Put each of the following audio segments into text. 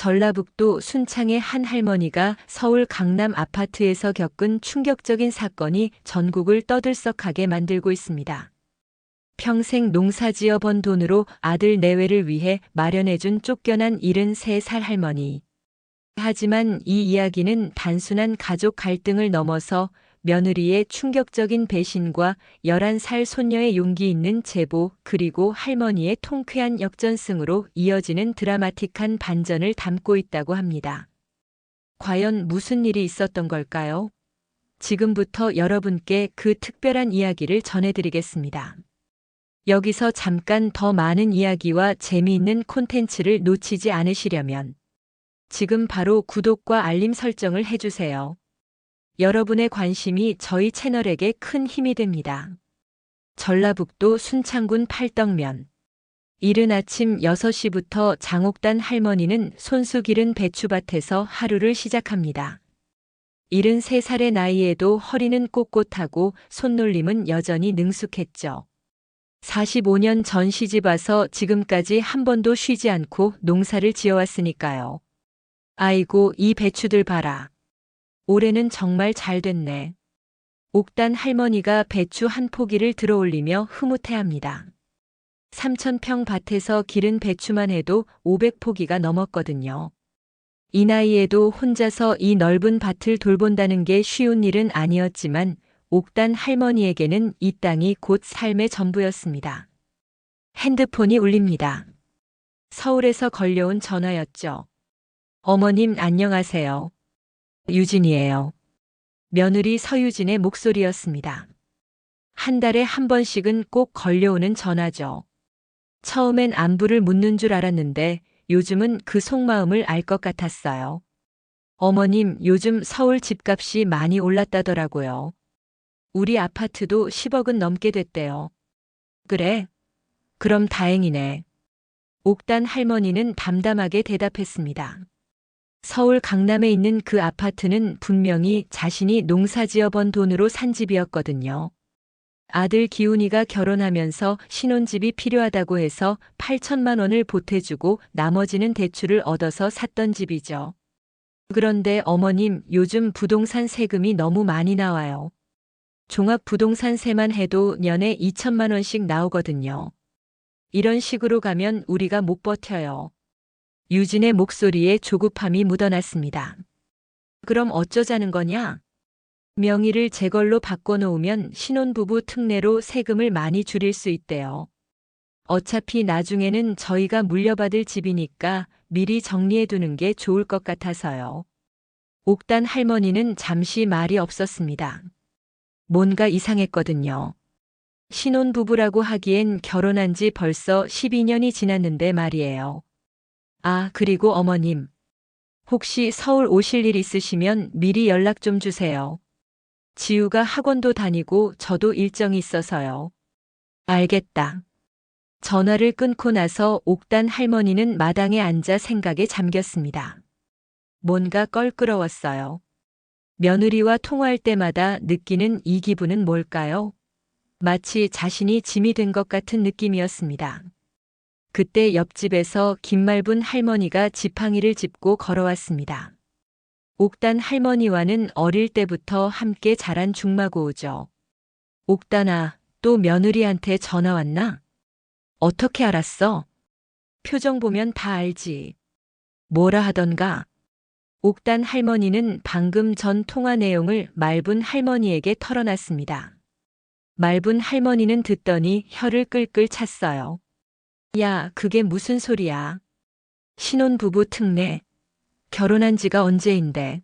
전라북도 순창의 한 할머니가 서울 강남 아파트에서 겪은 충격적인 사건이 전국을 떠들썩하게 만들고 있습니다. 평생 농사지어 번 돈으로 아들 내외를 위해 마련해준 쫓겨난 73살 할머니. 하지만 이 이야기는 단순한 가족 갈등을 넘어서 며느리의 충격적인 배신과 11살 손녀의 용기 있는 제보 그리고 할머니의 통쾌한 역전승으로 이어지는 드라마틱한 반전을 담고 있다고 합니다. 과연 무슨 일이 있었던 걸까요? 지금부터 여러분께 그 특별한 이야기를 전해드리겠습니다. 여기서 잠깐 더 많은 이야기와 재미있는 콘텐츠를 놓치지 않으시려면 지금 바로 구독과 알림 설정을 해주세요. 여러분의 관심이 저희 채널에게 큰 힘이 됩니다. 전라북도 순창군 팔덕면. 이른 아침 6시부터 장옥단 할머니는 손수 기른 배추밭에서 하루를 시작합니다. 73살의 나이에도 허리는 꼿꼿하고 손놀림은 여전히 능숙했죠. 45년 전 시집 와서 지금까지 한 번도 쉬지 않고 농사를 지어왔으니까요. 아이고, 이 배추들 봐라. 올해는 정말 잘 됐네. 옥단 할머니가 배추 한 포기를 들어올리며 흐뭇해합니다. 3,000평 밭에서 기른 배추만 해도 500포기가 넘었거든요. 이 나이에도 혼자서 이 넓은 밭을 돌본다는 게 쉬운 일은 아니었지만 옥단 할머니에게는 이 땅이 곧 삶의 전부였습니다. 핸드폰이 울립니다. 서울에서 걸려온 전화였죠. 어머님 안녕하세요. 유진이에요. 며느리 서유진의 목소리였습니다. 한 달에 한 번씩은 꼭 걸려오는 전화죠. 처음엔 안부를 묻는 줄 알았는데 요즘은 그 속마음을 알 것 같았어요. 어머님, 요즘 서울 집값이 많이 올랐다더라고요. 우리 아파트도 10억은 넘게 됐대요. 그래? 그럼 다행이네. 옥단 할머니는 담담하게 대답했습니다. 서울 강남에 있는 그 아파트는 분명히 자신이 농사지어 번 돈으로 산 집이었거든요. 아들 기훈이가 결혼하면서 신혼집이 필요하다고 해서 8천만 원을 보태주고 나머지는 대출을 얻어서 샀던 집이죠. 그런데 어머님, 요즘 부동산 세금이 너무 많이 나와요. 종합부동산세만 해도 년에 2천만 원씩 나오거든요. 이런 식으로 가면 우리가 못 버텨요. 유진의 목소리에 조급함이 묻어났습니다. 그럼 어쩌자는 거냐? 명의를 제 걸로 바꿔놓으면 신혼부부 특례로 세금을 많이 줄일 수 있대요. 어차피 나중에는 저희가 물려받을 집이니까 미리 정리해두는 게 좋을 것 같아서요. 옥단 할머니는 잠시 말이 없었습니다. 뭔가 이상했거든요. 신혼부부라고 하기엔 결혼한 지 벌써 12년이 지났는데 말이에요. 아, 그리고 어머님. 혹시 서울 오실 일 있으시면 미리 연락 좀 주세요. 지우가 학원도 다니고 저도 일정이 있어서요. 알겠다. 전화를 끊고 나서 옥단 할머니는 마당에 앉아 생각에 잠겼습니다. 뭔가 껄끄러웠어요. 며느리와 통화할 때마다 느끼는 이 기분은 뭘까요? 마치 자신이 짐이 된 것 같은 느낌이었습니다. 그때 옆집에서 김말분 할머니가 지팡이를 짚고 걸어왔습니다. 옥단 할머니와는 어릴 때부터 함께 자란 중마고우죠. 옥단아, 또 며느리한테 전화 왔나? 어떻게 알았어? 표정 보면 다 알지. 뭐라 하던가? 옥단 할머니는 방금 전 통화 내용을 말분 할머니에게 털어놨습니다. 말분 할머니는 듣더니 혀를 끌끌 찼어요. 야, 그게 무슨 소리야? 신혼부부 특례. 결혼한 지가 언제인데.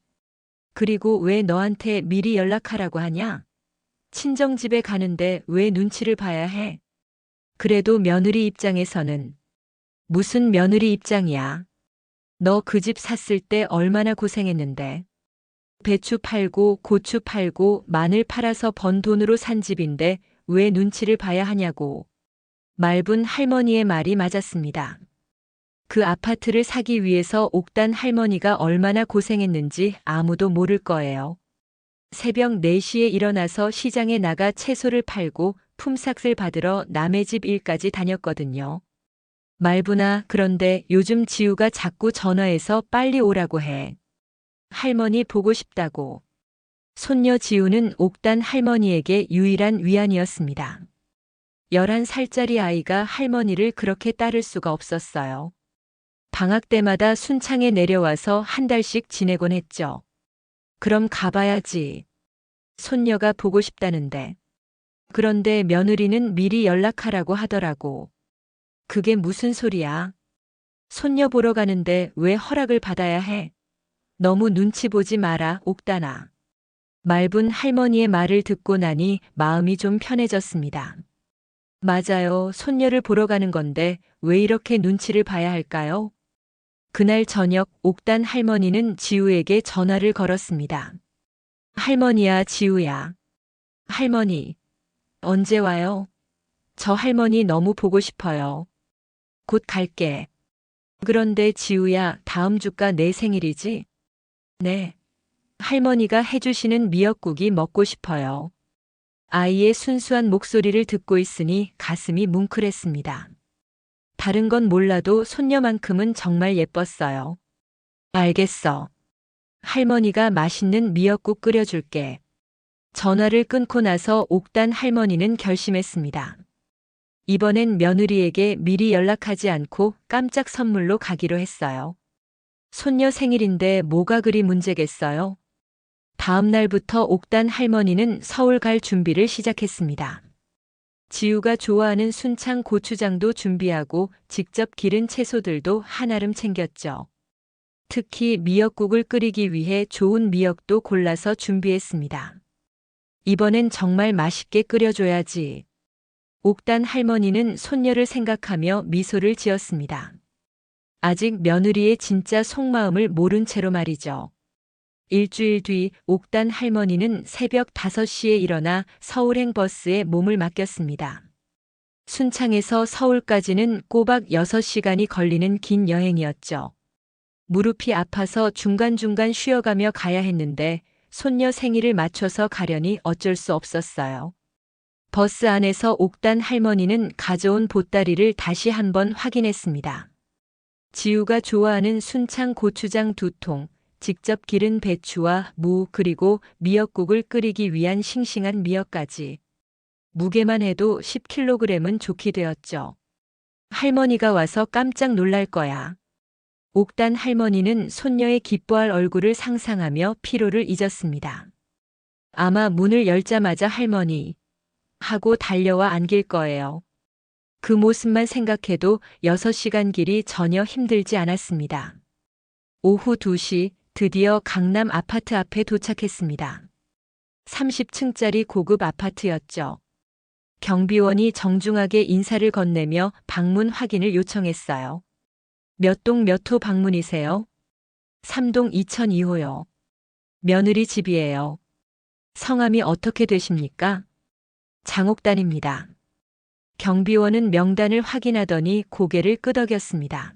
그리고 왜 너한테 미리 연락하라고 하냐? 친정집에 가는데 왜 눈치를 봐야 해? 그래도 며느리 입장에서는. 무슨 며느리 입장이야? 너 그 집 샀을 때 얼마나 고생했는데. 배추 팔고 고추 팔고 마늘 팔아서 번 돈으로 산 집인데 왜 눈치를 봐야 하냐고. 말분 할머니의 말이 맞았습니다. 그 아파트를 사기 위해서 옥단 할머니가 얼마나 고생했는지 아무도 모를 거예요. 새벽 4시에 일어나서 시장에 나가 채소를 팔고 품삯을 받으러 남의 집 일까지 다녔거든요. 말부나 그런데 요즘 지우가 자꾸 전화해서 빨리 오라고 해. 할머니 보고 싶다고. 손녀 지우는 옥단 할머니에게 유일한 위안이었습니다. 11살짜리 아이가 할머니를 그렇게 따를 수가 없었어요. 방학 때마다 순창에 내려와서 한 달씩 지내곤 했죠. 그럼 가봐야지. 손녀가 보고 싶다는데. 그런데 며느리는 미리 연락하라고 하더라고. 그게 무슨 소리야? 손녀 보러 가는데 왜 허락을 받아야 해? 너무 눈치 보지 마라, 옥단아. 말분 할머니의 말을 듣고 나니 마음이 좀 편해졌습니다. 맞아요. 손녀를 보러 가는 건데 왜 이렇게 눈치를 봐야 할까요? 그날 저녁 옥단 할머니는 지우에게 전화를 걸었습니다. 할머니야, 지우야. 할머니, 언제 와요? 저 할머니 너무 보고 싶어요. 곧 갈게. 그런데 지우야, 다음 주가 내 생일이지? 네. 할머니가 해주시는 미역국이 먹고 싶어요. 아이의 순수한 목소리를 듣고 있으니 가슴이 뭉클했습니다. 다른 건 몰라도 손녀만큼은 정말 예뻤어요. 알겠어. 할머니가 맛있는 미역국 끓여줄게. 전화를 끊고 나서 옥단 할머니는 결심했습니다. 이번엔 며느리에게 미리 연락하지 않고 깜짝 선물로 가기로 했어요. 손녀 생일인데 뭐가 그리 문제겠어요? 다음 날부터 옥단 할머니는 서울 갈 준비를 시작했습니다. 지우가 좋아하는 순창 고추장도 준비하고 직접 기른 채소들도 한아름 챙겼죠. 특히 미역국을 끓이기 위해 좋은 미역도 골라서 준비했습니다. 이번엔 정말 맛있게 끓여줘야지. 옥단 할머니는 손녀를 생각하며 미소를 지었습니다. 아직 며느리의 진짜 속마음을 모른 채로 말이죠. 일주일 뒤 옥단 할머니는 새벽 5시에 일어나 서울행 버스에 몸을 맡겼습니다. 순창에서 서울까지는 꼬박 6시간이 걸리는 긴 여행이었죠. 무릎이 아파서 중간중간 쉬어가며 가야 했는데 손녀 생일을 맞춰서 가려니 어쩔 수 없었어요. 버스 안에서 옥단 할머니는 가져온 보따리를 다시 한번 확인했습니다. 지우가 좋아하는 순창 고추장 2통, 직접 기른 배추와 무 그리고 미역국을 끓이기 위한 싱싱한 미역까지. 무게만 해도 10kg은 좋게 되었죠. 할머니가 와서 깜짝 놀랄 거야. 옥단 할머니는 손녀의 기뻐할 얼굴을 상상하며 피로를 잊었습니다. 아마 문을 열자마자 할머니 하고 달려와 안길 거예요. 그 모습만 생각해도 6시간 길이 전혀 힘들지 않았습니다. 오후 2시 드디어 강남 아파트 앞에 도착했습니다. 30층짜리 고급 아파트였죠. 경비원이 정중하게 인사를 건네며 방문 확인을 요청했어요. 몇 동 몇 호 방문이세요? 3동 2002호요. 며느리 집이에요. 성함이 어떻게 되십니까? 장옥단입니다. 경비원은 명단을 확인하더니 고개를 끄덕였습니다.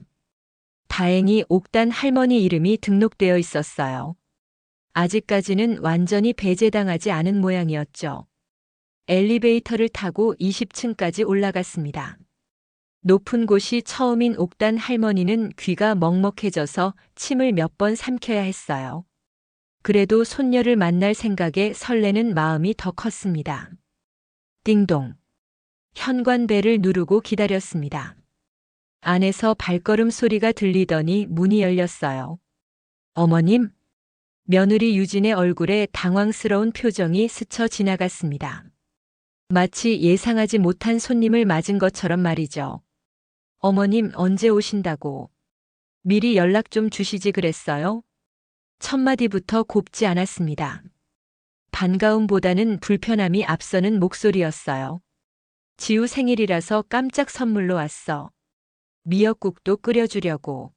다행히 옥단 할머니 이름이 등록되어 있었어요. 아직까지는 완전히 배제당하지 않은 모양이었죠. 엘리베이터를 타고 20층까지 올라갔습니다. 높은 곳이 처음인 옥단 할머니는 귀가 먹먹해져서 침을 몇 번 삼켜야 했어요. 그래도 손녀를 만날 생각에 설레는 마음이 더 컸습니다. 띵동. 현관벨을 누르고 기다렸습니다. 안에서 발걸음 소리가 들리더니 문이 열렸어요. 어머님? 며느리 유진의 얼굴에 당황스러운 표정이 스쳐 지나갔습니다. 마치 예상하지 못한 손님을 맞은 것처럼 말이죠. 어머님 언제 오신다고? 미리 연락 좀 주시지 그랬어요? 첫마디부터 곱지 않았습니다. 반가움보다는 불편함이 앞서는 목소리였어요. 지우 생일이라서 깜짝 선물로 왔어. 미역국도 끓여주려고.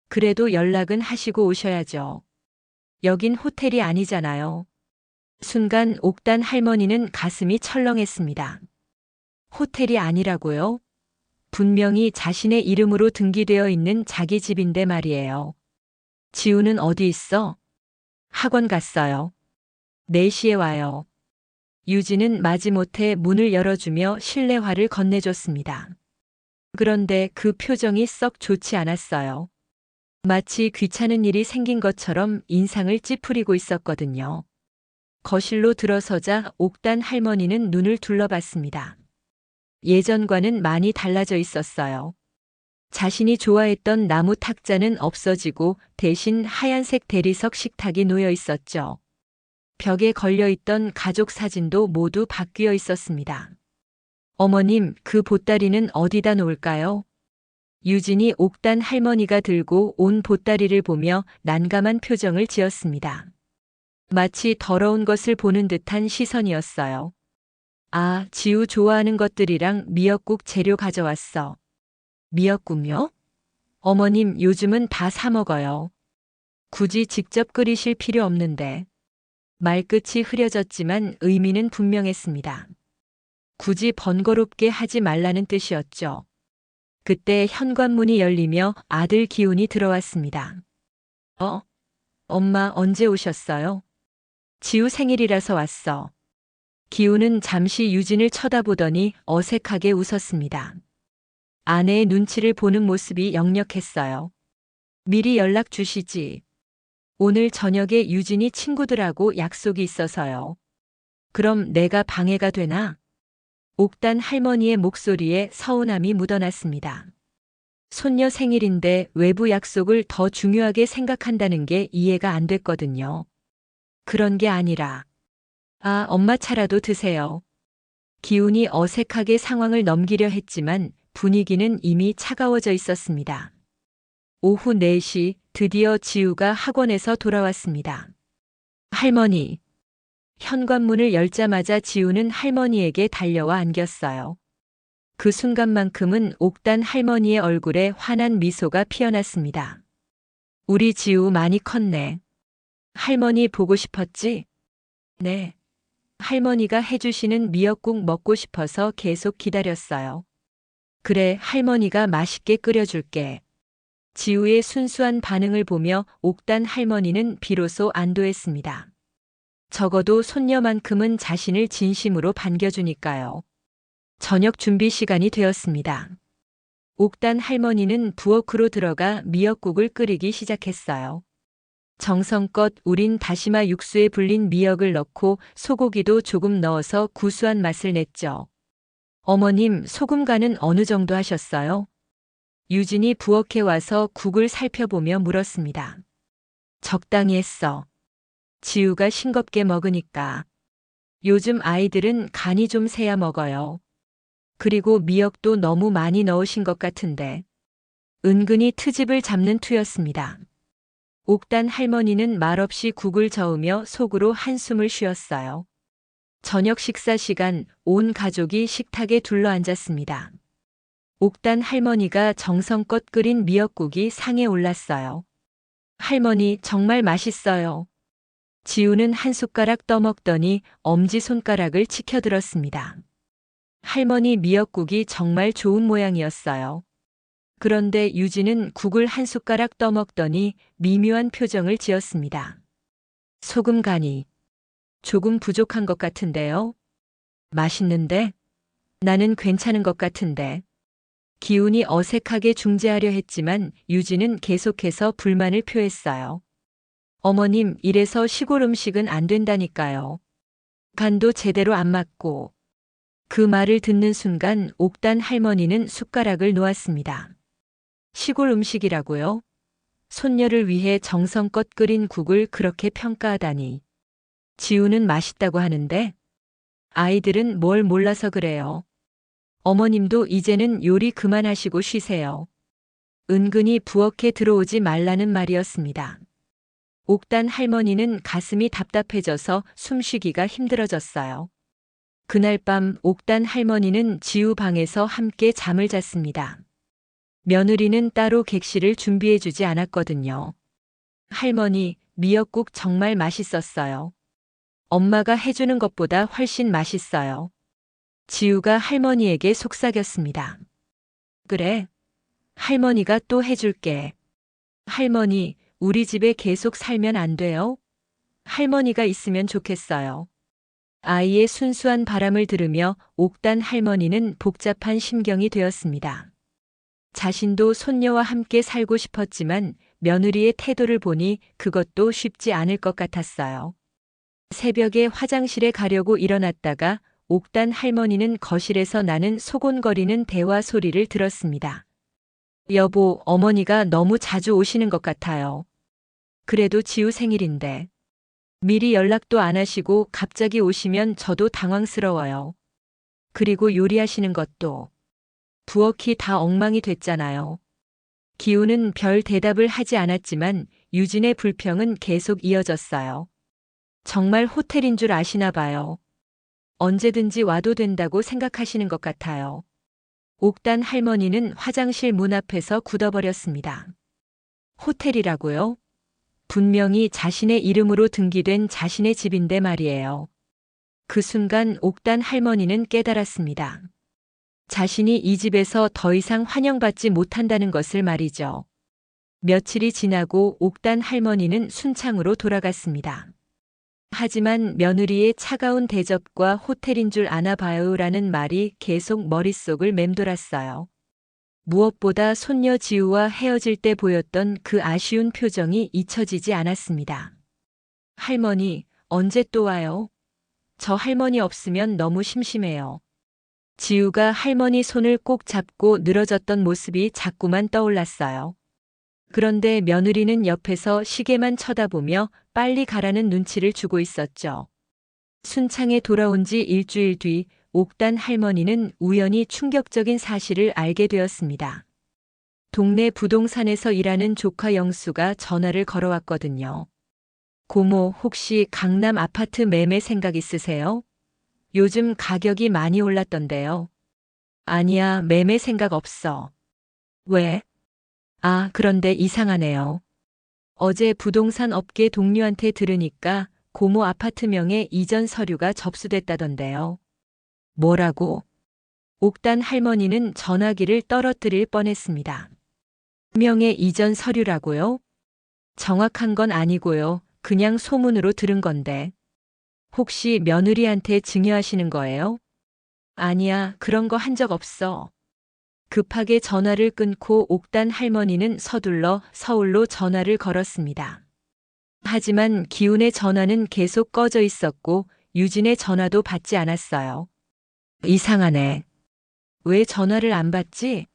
그래도 연락은 하시고 오셔야죠. 여긴 호텔이 아니잖아요. 순간 옥단 할머니는 가슴이 철렁했습니다. 호텔이 아니라고요? 분명히 자신의 이름으로 등기되어 있는 자기 집인데 말이에요. 지우는 어디 있어? 학원 갔어요. 4시에 와요. 유진은 마지못해 문을 열어주며 실내화를 건네줬습니다. 그런데 그 표정이 썩 좋지 않았어요. 마치 귀찮은 일이 생긴 것처럼 인상을 찌푸리고 있었거든요. 거실로 들어서자 옥단 할머니는 눈을 둘러봤습니다. 예전과는 많이 달라져 있었어요. 자신이 좋아했던 나무 탁자는 없어지고 대신 하얀색 대리석 식탁이 놓여 있었죠. 벽에 걸려있던 가족 사진도 모두 바뀌어 있었습니다. 어머님, 그 보따리는 어디다 놓을까요? 유진이 옥단 할머니가 들고 온 보따리를 보며 난감한 표정을 지었습니다. 마치 더러운 것을 보는 듯한 시선이었어요. 아, 지우 좋아하는 것들이랑 미역국 재료 가져왔어. 미역국요? 어머님, 요즘은 다 사 먹어요. 굳이 직접 끓이실 필요 없는데. 말끝이 흐려졌지만 의미는 분명했습니다. 굳이 번거롭게 하지 말라는 뜻이었죠. 그때 현관문이 열리며 아들 기훈이 들어왔습니다. 엄마 언제 오셨어요? 지우 생일이라서 왔어. 기훈은 잠시 유진을 쳐다보더니 어색하게 웃었습니다. 아내의 눈치를 보는 모습이 역력했어요. 미리 연락 주시지. 오늘 저녁에 유진이 친구들하고 약속이 있어서요. 그럼 내가 방해가 되나? 옥단 할머니의 목소리에 서운함이 묻어났습니다. 손녀 생일인데 외부 약속을 더 중요하게 생각한다는 게 이해가 안 됐거든요. 그런 게 아니라, 아, 엄마 차라도 드세요. 기훈이 어색하게 상황을 넘기려 했지만 분위기는 이미 차가워져 있었습니다. 오후 4시 드디어 지우가 학원에서 돌아왔습니다. 할머니. 현관문을 열자마자 지우는 할머니에게 달려와 안겼어요. 그 순간만큼은 옥단 할머니의 얼굴에 환한 미소가 피어났습니다. 우리 지우 많이 컸네. 할머니 보고 싶었지? 네. 할머니가 해주시는 미역국 먹고 싶어서 계속 기다렸어요. 그래, 할머니가 맛있게 끓여줄게. 지우의 순수한 반응을 보며 옥단 할머니는 비로소 안도했습니다. 적어도 손녀만큼은 자신을 진심으로 반겨주니까요. 저녁 준비 시간이 되었습니다. 옥단 할머니는 부엌으로 들어가 미역국을 끓이기 시작했어요. 정성껏 우린 다시마 육수에 불린 미역을 넣고 소고기도 조금 넣어서 구수한 맛을 냈죠. 어머님, 소금 간은 어느 정도 하셨어요? 유진이 부엌에 와서 국을 살펴보며 물었습니다. 적당히 했어. 지우가 싱겁게 먹으니까. 요즘 아이들은 간이 좀 세야 먹어요. 그리고 미역도 너무 많이 넣으신 것 같은데. 은근히 트집을 잡는 투였습니다. 옥단 할머니는 말없이 국을 저으며 속으로 한숨을 쉬었어요. 저녁 식사 시간 온 가족이 식탁에 둘러앉았습니다. 옥단 할머니가 정성껏 끓인 미역국이 상에 올랐어요. 할머니 정말 맛있어요. 지우는 한 숟가락 떠먹더니 엄지손가락을 치켜들었습니다. 할머니 미역국이 정말 좋은 모양이었어요. 그런데 유진은 국을 한 숟가락 떠먹더니 미묘한 표정을 지었습니다. 소금 간이 조금 부족한 것 같은데요? 맛있는데? 나는 괜찮은 것 같은데. 기훈이 어색하게 중재하려 했지만 유진은 계속해서 불만을 표했어요. 어머님, 이래서 시골 음식은 안 된다니까요. 간도 제대로 안 맞고. 그 말을 듣는 순간 옥단 할머니는 숟가락을 놓았습니다. 시골 음식이라고요? 손녀를 위해 정성껏 끓인 국을 그렇게 평가하다니. 지우는 맛있다고 하는데 아이들은 뭘 몰라서 그래요. 어머님도 이제는 요리 그만하시고 쉬세요. 은근히 부엌에 들어오지 말라는 말이었습니다. 옥단 할머니는 가슴이 답답해져서 숨쉬기가 힘들어졌어요. 그날 밤 옥단 할머니는 지우 방에서 함께 잠을 잤습니다. 며느리는 따로 객실을 준비해주지 않았거든요. 할머니, 미역국 정말 맛있었어요. 엄마가 해주는 것보다 훨씬 맛있어요. 지우가 할머니에게 속삭였습니다. 그래. 할머니가 또 해줄게. 할머니, 우리 집에 계속 살면 안 돼요? 할머니가 있으면 좋겠어요. 아이의 순수한 바람을 들으며 옥단 할머니는 복잡한 심경이 되었습니다. 자신도 손녀와 함께 살고 싶었지만 며느리의 태도를 보니 그것도 쉽지 않을 것 같았어요. 새벽에 화장실에 가려고 일어났다가 옥단 할머니는 거실에서 나는 소곤거리는 대화 소리를 들었습니다. 여보, 어머니가 너무 자주 오시는 것 같아요. 그래도 지우 생일인데. 미리 연락도 안 하시고 갑자기 오시면 저도 당황스러워요. 그리고 요리하시는 것도 부엌이 다 엉망이 됐잖아요. 기우는 별 대답을 하지 않았지만 유진의 불평은 계속 이어졌어요. 정말 호텔인 줄 아시나 봐요. 언제든지 와도 된다고 생각하시는 것 같아요. 옥단 할머니는 화장실 문 앞에서 굳어버렸습니다. 호텔이라고요? 분명히 자신의 이름으로 등기된 자신의 집인데 말이에요. 그 순간 옥단 할머니는 깨달았습니다. 자신이 이 집에서 더 이상 환영받지 못한다는 것을 말이죠. 며칠이 지나고 옥단 할머니는 순창으로 돌아갔습니다. 하지만 며느리의 차가운 대접과 호텔인 줄 아나 봐요라는 말이 계속 머릿속을 맴돌았어요. 무엇보다 손녀 지우와 헤어질 때 보였던 그 아쉬운 표정이 잊혀지지 않았습니다. 할머니, 언제 또 와요? 저 할머니 없으면 너무 심심해요. 지우가 할머니 손을 꼭 잡고 늘어졌던 모습이 자꾸만 떠올랐어요. 그런데 며느리는 옆에서 시계만 쳐다보며 빨리 가라는 눈치를 주고 있었죠. 순창에 돌아온 지 일주일 뒤 옥단 할머니는 우연히 충격적인 사실을 알게 되었습니다. 동네 부동산에서 일하는 조카 영수가 전화를 걸어왔거든요. 고모, 혹시 강남 아파트 매매 생각 있으세요? 요즘 가격이 많이 올랐던데요. 아니야, 매매 생각 없어. 왜? 아, 그런데 이상하네요. 어제 부동산 업계 동료한테 들으니까 고모 아파트명의 이전 서류가 접수됐다던데요. 뭐라고? 옥단 할머니는 전화기를 떨어뜨릴 뻔했습니다. 명의 이전 서류라고요? 정확한 건 아니고요. 그냥 소문으로 들은 건데. 혹시 며느리한테 증여하시는 거예요? 아니야, 그런 거 한 적 없어. 급하게 전화를 끊고 옥단 할머니는 서둘러 서울로 전화를 걸었습니다. 하지만 기훈의 전화는 계속 꺼져 있었고 유진의 전화도 받지 않았어요. 이상하네. 왜 전화를 안 받지?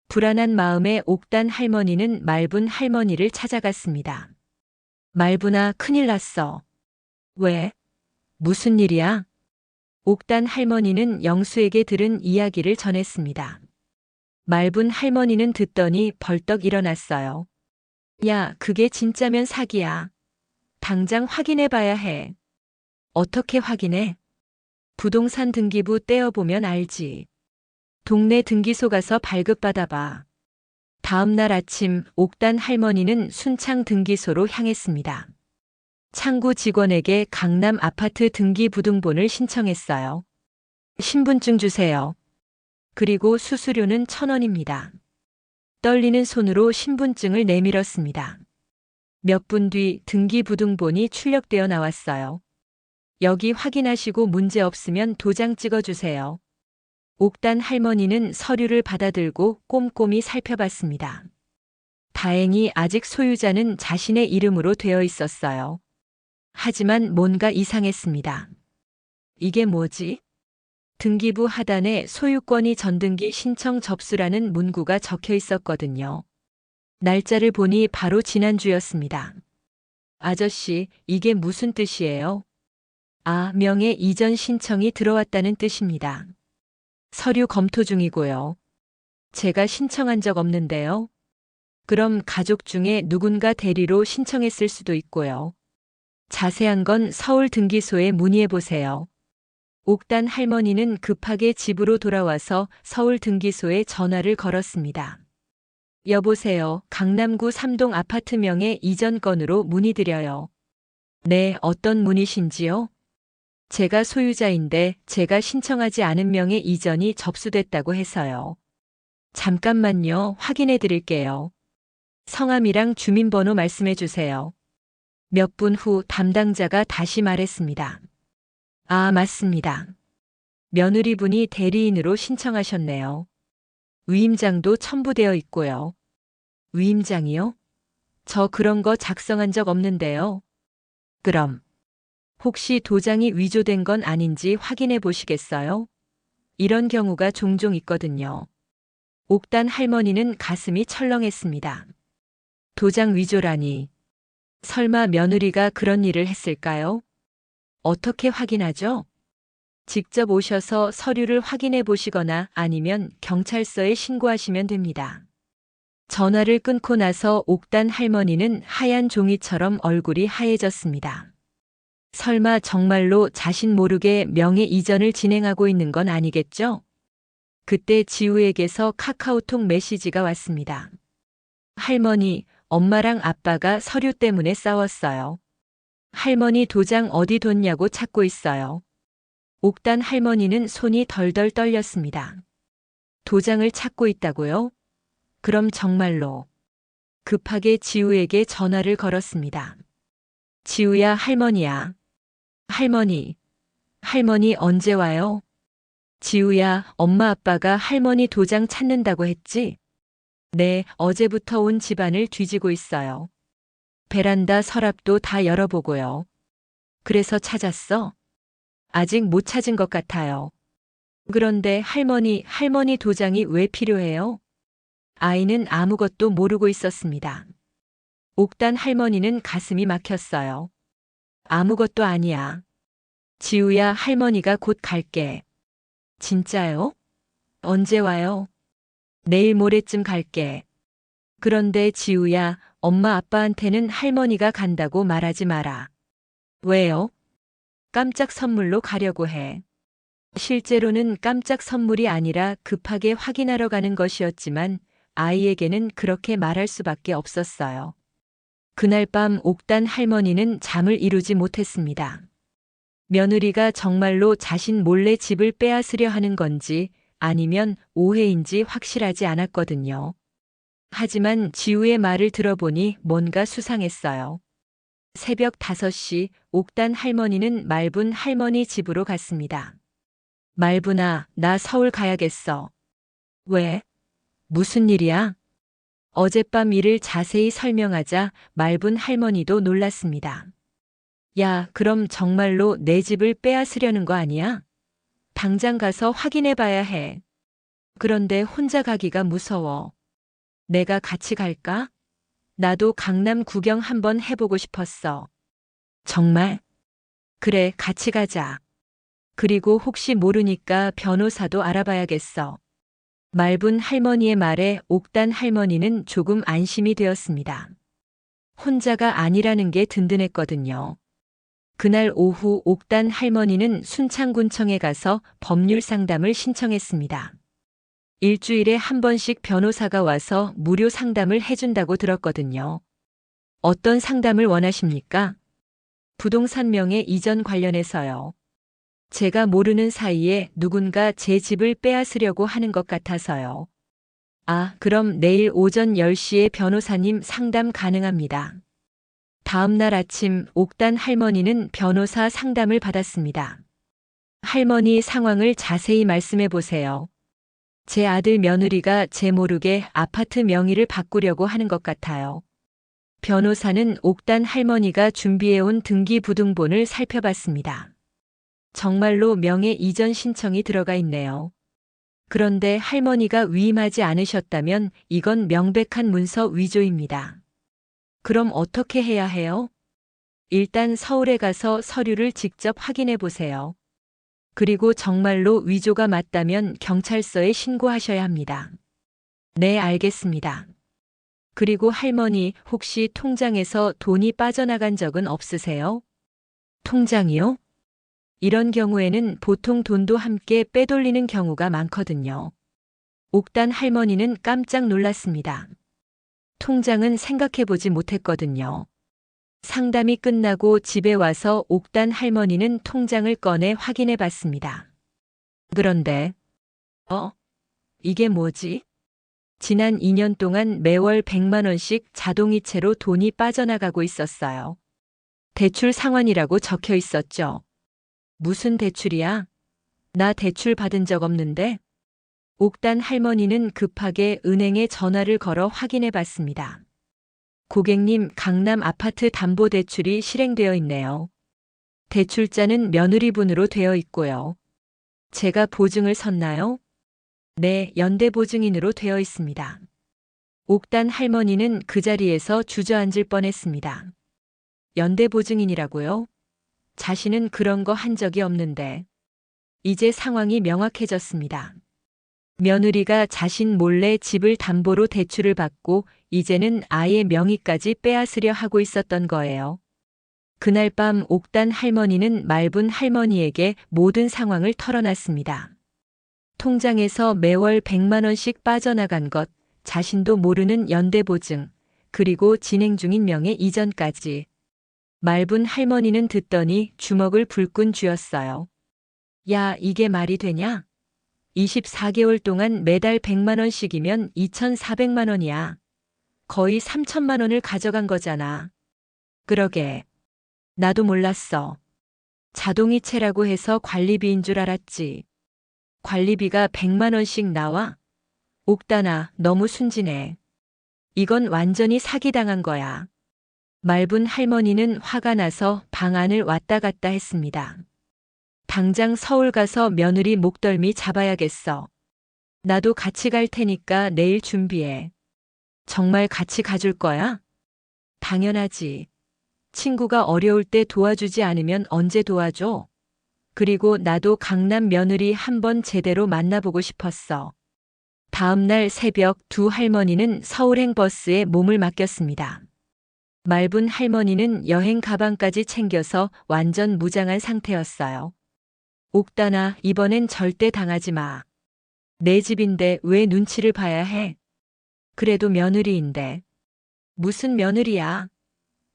불안한 마음에 옥단 할머니는 말분 할머니를 찾아갔습니다. 말분아, 큰일 났어. 왜? 무슨 일이야? 옥단 할머니는 영수에게 들은 이야기를 전했습니다. 말분 할머니는 듣더니 벌떡 일어났어요. 야, 그게 진짜면 사기야. 당장 확인해 봐야 해. 어떻게 확인해? 부동산 등기부 떼어보면 알지. 동네 등기소 가서 발급받아봐. 다음 날 아침 옥단 할머니는 순창 등기소로 향했습니다. 창구 직원에게 강남 아파트 등기부등본을 신청했어요. 신분증 주세요. 그리고 수수료는 1,000원입니다. 떨리는 손으로 신분증을 내밀었습니다. 몇 분 뒤 등기부등본이 출력되어 나왔어요. 여기 확인하시고 문제 없으면 도장 찍어주세요. 옥단 할머니는 서류를 받아들고 꼼꼼히 살펴봤습니다. 다행히 아직 소유자는 자신의 이름으로 되어 있었어요. 하지만 뭔가 이상했습니다. 이게 뭐지? 등기부 하단에 소유권이 전등기 신청 접수라는 문구가 적혀 있었거든요. 날짜를 보니 바로 지난주였습니다. 아저씨, 이게 무슨 뜻이에요? 아, 명의 이전 신청이 들어왔다는 뜻입니다. 서류 검토 중이고요. 제가 신청한 적 없는데요. 그럼 가족 중에 누군가 대리로 신청했을 수도 있고요. 자세한 건 서울 등기소에 문의해 보세요. 옥단 할머니는 급하게 집으로 돌아와서 서울 등기소에 전화를 걸었습니다. 여보세요, 강남구 3동 아파트명의 이전 건으로 문의드려요. 네, 어떤 문의신지요? 제가 소유자인데 제가 신청하지 않은 명의 이전이 접수됐다고 해서요. 잠깐만요, 확인해 드릴게요. 성함이랑 주민번호 말씀해 주세요. 몇 분 후 담당자가 다시 말했습니다. 아, 맞습니다. 며느리분이 대리인으로 신청하셨네요. 위임장도 첨부되어 있고요. 위임장이요? 저 그런 거 작성한 적 없는데요. 그럼 혹시 도장이 위조된 건 아닌지 확인해 보시겠어요? 이런 경우가 종종 있거든요. 옥단 할머니는 가슴이 철렁했습니다. 도장 위조라니. 설마 며느리가 그런 일을 했을까요? 어떻게 확인하죠? 직접 오셔서 서류를 확인해 보시거나 아니면 경찰서에 신고하시면 됩니다. 전화를 끊고 나서 옥단 할머니는 하얀 종이처럼 얼굴이 하얘졌습니다. 설마 정말로 자신 모르게 명예 이전을 진행하고 있는 건 아니겠죠? 그때 지우에게서 카카오톡 메시지가 왔습니다. 할머니, 엄마랑 아빠가 서류 때문에 싸웠어요. 할머니 도장 어디 뒀냐고 찾고 있어요. 옥단 할머니는 손이 덜덜 떨렸습니다. 도장을 찾고 있다고요? 그럼 정말로. 급하게 지우에게 전화를 걸었습니다. 지우야, 할머니야. 할머니, 할머니 언제 와요? 지우야, 엄마 아빠가 할머니 도장 찾는다고 했지? 네, 어제부터 온 집안을 뒤지고 있어요. 베란다 서랍도 다 열어보고요. 그래서 찾았어? 아직 못 찾은 것 같아요. 그런데 할머니 도장이 왜 필요해요? 아이는 아무것도 모르고 있었습니다. 옥단 할머니는 가슴이 막혔어요. 아무것도 아니야. 지우야, 할머니가 곧 갈게. 진짜요? 언제 와요? 내일 모레쯤 갈게. 그런데 지우야, 엄마 아빠한테는 할머니가 간다고 말하지 마라. 왜요? 깜짝 선물로 가려고 해. 실제로는 깜짝 선물이 아니라 급하게 확인하러 가는 것이었지만 아이에게는 그렇게 말할 수밖에 없었어요. 그날 밤 옥단 할머니는 잠을 이루지 못했습니다. 며느리가 정말로 자신 몰래 집을 빼앗으려 하는 건지 아니면 오해인지 확실하지 않았거든요. 하지만 지우의 말을 들어보니 뭔가 수상했어요. 새벽 5시 옥단 할머니는 말분 할머니 집으로 갔습니다. 말분아, 나 서울 가야겠어. 왜? 무슨 일이야? 어젯밤 일을 자세히 설명하자 말분 할머니도 놀랐습니다. 야, 그럼 정말로 내 집을 빼앗으려는 거 아니야? 당장 가서 확인해 봐야 해. 그런데 혼자 가기가 무서워. 내가 같이 갈까? 나도 강남 구경 한번 해보고 싶었어. 정말? 그래, 같이 가자. 그리고 혹시 모르니까 변호사도 알아봐야겠어. 말분 할머니의 말에 옥단 할머니는 조금 안심이 되었습니다. 혼자가 아니라는 게 든든했거든요. 그날 오후 옥단 할머니는 순창군청에 가서 법률 상담을 신청했습니다. 일주일에 한 번씩 변호사가 와서 무료 상담을 해준다고 들었거든요. 어떤 상담을 원하십니까? 부동산 명의 이전 관련해서요. 제가 모르는 사이에 누군가 제 집을 빼앗으려고 하는 것 같아서요. 아, 그럼 내일 오전 10시에 변호사님 상담 가능합니다. 다음 날 아침 옥단 할머니는 변호사 상담을 받았습니다. 할머니 상황을 자세히 말씀해 보세요. 제 아들 며느리가 제 모르게 아파트 명의를 바꾸려고 하는 것 같아요. 변호사는 옥단 할머니가 준비해온 등기부등본을 살펴봤습니다. 정말로 명예 이전 신청이 들어가 있네요. 그런데 할머니가 위임하지 않으셨다면 이건 명백한 문서 위조입니다. 그럼 어떻게 해야 해요? 일단 서울에 가서 서류를 직접 확인해 보세요. 그리고 정말로 위조가 맞다면 경찰서에 신고하셔야 합니다. 네, 알겠습니다. 그리고 할머니, 혹시 통장에서 돈이 빠져나간 적은 없으세요? 통장이요? 이런 경우에는 보통 돈도 함께 빼돌리는 경우가 많거든요. 옥단 할머니는 깜짝 놀랐습니다. 통장은 생각해보지 못했거든요. 상담이 끝나고 집에 와서 옥단 할머니는 통장을 꺼내 확인해 봤습니다. 그런데, 이게 뭐지? 지난 2년 동안 매월 100만 원씩 자동이체로 돈이 빠져나가고 있었어요. 대출 상환이라고 적혀 있었죠. 무슨 대출이야? 나 대출 받은 적 없는데? 옥단 할머니는 급하게 은행에 전화를 걸어 확인해 봤습니다. 고객님, 강남 아파트 담보대출이 실행되어 있네요. 대출자는 며느리분으로 되어 있고요. 제가 보증을 섰나요? 네, 연대보증인으로 되어 있습니다. 옥단 할머니는 그 자리에서 주저앉을 뻔했습니다. 연대보증인이라고요? 자신은 그런 거 한 적이 없는데. 이제 상황이 명확해졌습니다. 며느리가 자신 몰래 집을 담보로 대출을 받고 이제는 아이의 명의까지 빼앗으려 하고 있었던 거예요. 그날 밤 옥단 할머니는 말분 할머니에게 모든 상황을 털어놨습니다. 통장에서 매월 100만 원씩 빠져나간 것, 자신도 모르는 연대보증, 그리고 진행 중인 명의 이전까지. 말분 할머니는 듣더니 주먹을 불끈 쥐었어요. 야, 이게 말이 되냐? 24개월 동안 매달 100만 원씩이면 2,400만 원이야. 거의 3천만 원을 가져간 거잖아. 그러게. 나도 몰랐어. 자동이체라고 해서 관리비인 줄 알았지. 관리비가 100만 원씩 나와? 옥단아, 너무 순진해. 이건 완전히 사기당한 거야. 말분 할머니는 화가 나서 방 안을 왔다 갔다 했습니다. 당장 서울 가서 며느리 목덜미 잡아야겠어. 나도 같이 갈 테니까 내일 준비해. 정말 같이 가줄 거야? 당연하지. 친구가 어려울 때 도와주지 않으면 언제 도와줘? 그리고 나도 강남 며느리 한번 제대로 만나보고 싶었어. 다음 날 새벽 두 할머니는 서울행 버스에 몸을 맡겼습니다. 말분 할머니는 여행 가방까지 챙겨서 완전 무장한 상태였어요. 옥단아, 이번엔 절대 당하지 마. 내 집인데 왜 눈치를 봐야 해? 그래도 며느리인데. 무슨 며느리야?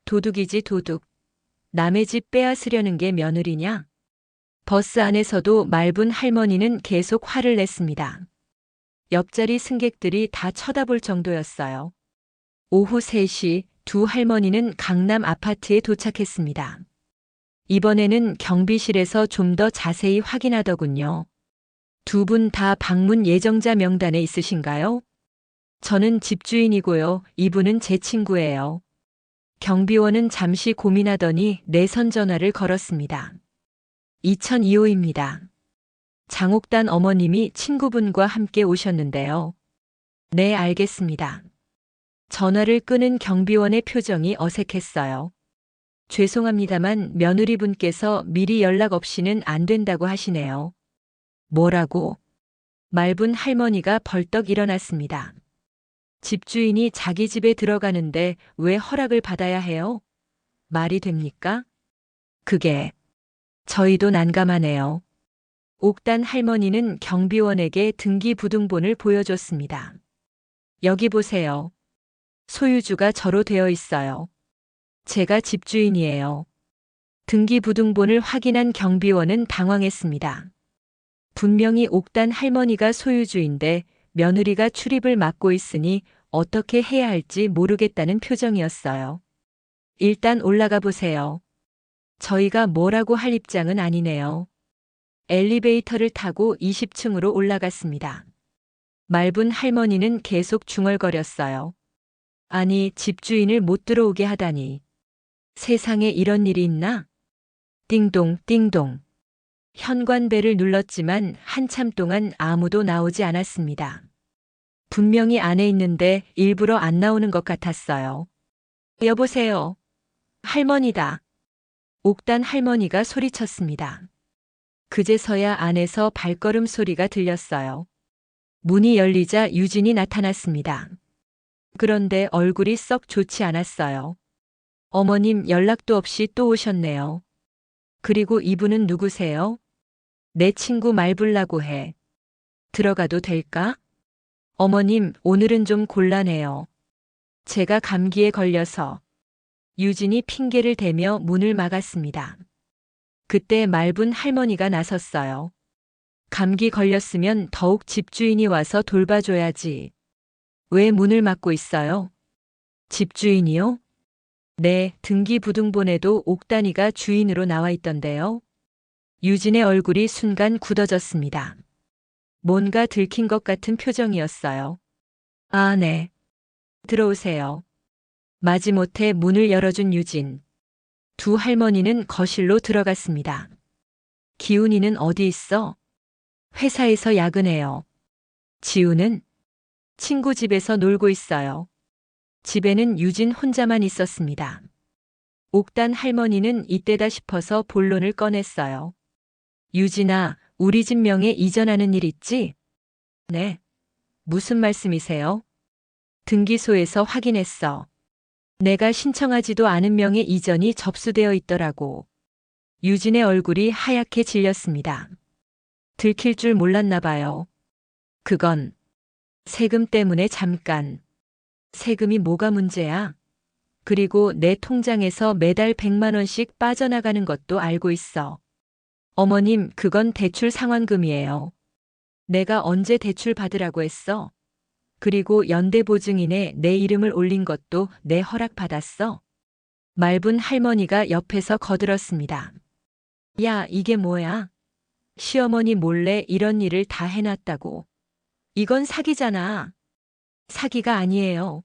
도둑이지 도둑. 남의 집 빼앗으려는 게 며느리냐? 버스 안에서도 말분 할머니는 계속 화를 냈습니다. 옆자리 승객들이 다 쳐다볼 정도였어요. 오후 3시 두 할머니는 강남 아파트에 도착했습니다. 이번에는 경비실에서 좀 더 자세히 확인하더군요. 두 분 다 방문 예정자 명단에 있으신가요? 저는 집주인이고요. 이분은 제 친구예요. 경비원은 잠시 고민하더니 내선 전화를 걸었습니다. 2002호입니다. 장옥단 어머님이 친구분과 함께 오셨는데요. 네, 알겠습니다. 전화를 끄는 경비원의 표정이 어색했어요. 죄송합니다만 며느리분께서 미리 연락 없이는 안 된다고 하시네요. 뭐라고? 말분 할머니가 벌떡 일어났습니다. 집주인이 자기 집에 들어가는데 왜 허락을 받아야 해요? 말이 됩니까? 그게 저희도 난감하네요. 옥단 할머니는 경비원에게 등기부등본을 보여줬습니다. 여기 보세요. 소유주가 저로 되어 있어요. 제가 집주인이에요. 등기부등본을 확인한 경비원은 당황했습니다. 분명히 옥단 할머니가 소유주인데 며느리가 출입을 막고 있으니 어떻게 해야 할지 모르겠다는 표정이었어요. 일단 올라가 보세요. 저희가 뭐라고 할 입장은 아니네요. 엘리베이터를 타고 20층으로 올라갔습니다. 말분 할머니는 계속 중얼거렸어요. 아니, 집주인을 못 들어오게 하다니. 세상에 이런 일이 있나? 띵동, 띵동. 현관벨을 눌렀지만 한참 동안 아무도 나오지 않았습니다. 분명히 안에 있는데 일부러 안 나오는 것 같았어요. 여보세요. 할머니다. 옥단 할머니가 소리쳤습니다. 그제서야 안에서 발걸음 소리가 들렸어요. 문이 열리자 유진이 나타났습니다. 그런데 얼굴이 썩 좋지 않았어요. 어머님 연락도 없이 또 오셨네요. 그리고 이분은 누구세요? 내 친구 말불라고 해. 들어가도 될까? 어머님, 오늘은 좀 곤란해요. 제가 감기에 걸려서. 유진이 핑계를 대며 문을 막았습니다. 그때 말분 할머니가 나섰어요. 감기 걸렸으면 더욱 집주인이 와서 돌봐줘야지. 왜 문을 막고 있어요? 집주인이요? 네, 등기부등본에도 옥단이가 주인으로 나와 있던데요. 유진의 얼굴이 순간 굳어졌습니다. 뭔가 들킨 것 같은 표정이었어요. 아, 네. 들어오세요. 마지못해 문을 열어준 유진. 두 할머니는 거실로 들어갔습니다. 기훈이는 어디 있어? 회사에서 야근해요. 지우는 친구 집에서 놀고 있어요. 집에는 유진 혼자만 있었습니다. 옥단 할머니는 이때다 싶어서 본론을 꺼냈어요. 유진아, 우리 집 명에 이전하는 일 있지? 네. 무슨 말씀이세요? 등기소에서 확인했어. 내가 신청하지도 않은 명의 이전이 접수되어 있더라고. 유진의 얼굴이 하얗게 질렸습니다. 들킬 줄 몰랐나 봐요. 그건 세금 때문에 잠깐. 세금이 뭐가 문제야? 그리고 내 통장에서 매달 100만 원씩 빠져나가는 것도 알고 있어. 어머님, 그건 대출 상환금이에요. 내가 언제 대출 받으라고 했어? 그리고 연대보증인에 내 이름을 올린 것도 내 허락 받았어? 말분 할머니가 옆에서 거들었습니다. 야, 이게 뭐야? 시어머니 몰래 이런 일을 다 해놨다고. 이건 사기잖아. 사기가 아니에요.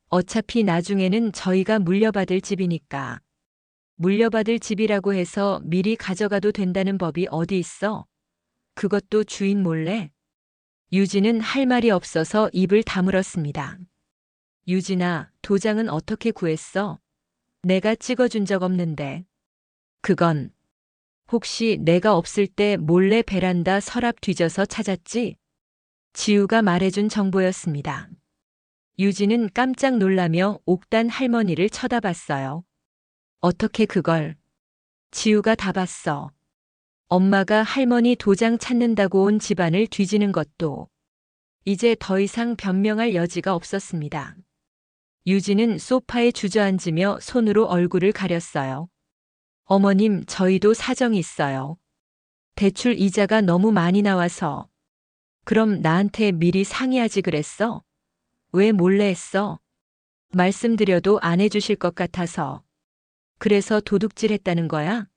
어차피 나중에는 저희가 물려받을 집이니까. 물려받을 집이라고 해서 미리 가져가도 된다는 법이 어디 있어? 그것도 주인 몰래? 유진은 할 말이 없어서 입을 다물었습니다. 유진아, 도장은 어떻게 구했어? 내가 찍어준 적 없는데. 그건 혹시 내가 없을 때 몰래 베란다 서랍 뒤져서 찾았지? 지우가 말해준 정보였습니다. 유진은 깜짝 놀라며 옥단 할머니를 쳐다봤어요. 어떻게 그걸? 지우가 다 봤어. 엄마가 할머니 도장 찾는다고 온 집안을 뒤지는 것도. 이제 더 이상 변명할 여지가 없었습니다. 유진은 소파에 주저앉으며 손으로 얼굴을 가렸어요. 어머님, 저희도 사정이 있어요. 대출 이자가 너무 많이 나와서. 그럼 나한테 미리 상의하지 그랬어? 왜 몰래 했어? 말씀드려도 안 해주실 것 같아서. 그래서 도둑질 했다는 거야?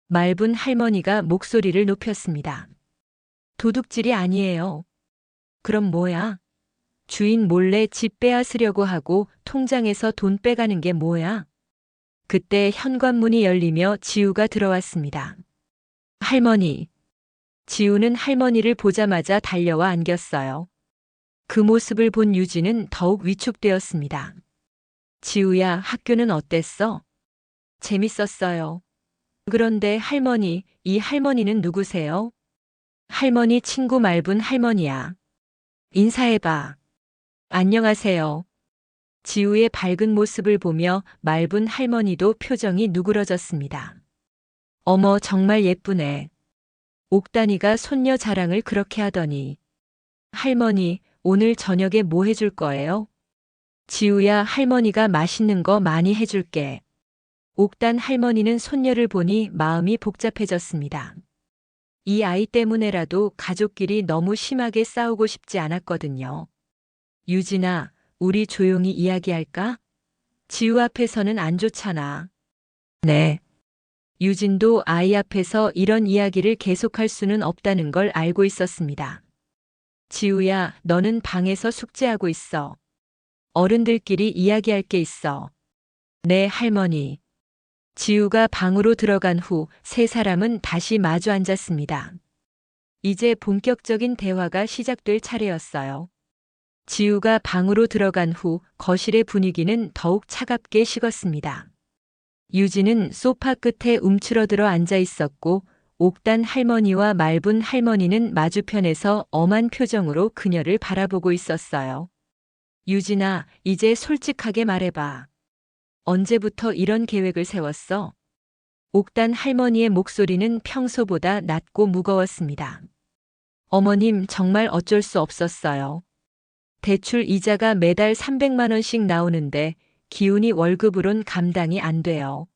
말분 할머니가 목소리를 높였습니다. 도둑질이 아니에요. 그럼 뭐야? 주인 몰래 집 빼앗으려고 하고 통장에서 돈 빼가는 게 뭐야? 그때 현관문이 열리며 지우가 들어왔습니다. 할머니. 지우는 할머니를 보자마자 달려와 안겼어요. 그 모습을 본 유진은 더욱 위축되었습니다. 지우야, 학교는 어땠어? 재밌었어요. 그런데 할머니, 이 할머니는 누구세요? 할머니 친구 말분 할머니야. 인사해봐. 안녕하세요. 지우의 밝은 모습을 보며 말분 할머니도 표정이 누그러졌습니다. 어머, 정말 예쁘네. 옥단이가 손녀 자랑을 그렇게 하더니. 할머니, 오늘 저녁에 뭐 해줄 거예요? 지우야, 할머니가 맛있는 거 많이 해줄게. 옥단 할머니는 손녀를 보니 마음이 복잡해졌습니다. 이 아이 때문에라도 가족끼리 너무 심하게 싸우고 싶지 않았거든요. 유진아, 우리 조용히 이야기할까? 지우 앞에서는 안 좋잖아. 네. 유진도 아이 앞에서 이런 이야기를 계속할 수는 없다는 걸 알고 있었습니다. 지우야, 너는 방에서 숙제하고 있어. 어른들끼리 이야기할 게 있어. 네, 할머니. 지우가 방으로 들어간 후 세 사람은 다시 마주 앉았습니다. 이제 본격적인 대화가 시작될 차례였어요. 지우가 방으로 들어간 후 거실의 분위기는 더욱 차갑게 식었습니다. 유진은 소파 끝에 움츠러들어 앉아 있었고 옥단 할머니와 말분 할머니는 마주편에서 엄한 표정으로 그녀를 바라보고 있었어요. 유진아, 이제 솔직하게 말해봐. 언제부터 이런 계획을 세웠어? 옥단 할머니의 목소리는 평소보다 낮고 무거웠습니다. 어머님, 정말 어쩔 수 없었어요. 대출 이자가 매달 300만 원씩 나오는데 기훈이 월급으론 감당이 안 돼요.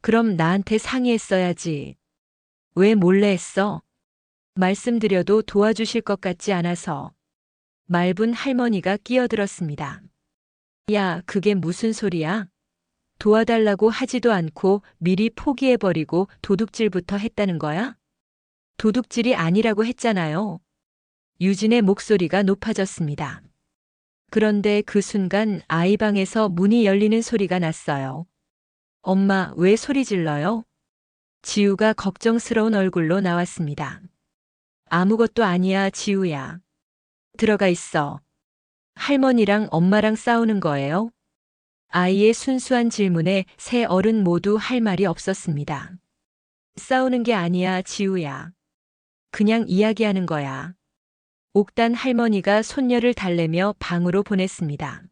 그럼 나한테 상의했어야지. 왜 몰래 했어? 말씀드려도 도와주실 것 같지 않아서. 말분 할머니가 끼어들었습니다. 야, 그게 무슨 소리야? 도와달라고 하지도 않고 미리 포기해버리고 도둑질부터 했다는 거야? 도둑질이 아니라고 했잖아요. 유진의 목소리가 높아졌습니다. 그런데 그 순간 아이 방에서 문이 열리는 소리가 났어요. 엄마, 왜 소리 질러요? 지우가 걱정스러운 얼굴로 나왔습니다. 아무것도 아니야, 지우야. 들어가 있어. 할머니랑 엄마랑 싸우는 거예요? 아이의 순수한 질문에 세 어른 모두 할 말이 없었습니다. 싸우는 게 아니야, 지우야. 그냥 이야기하는 거야. 옥단 할머니가 손녀를 달래며 방으로 보냈습니다.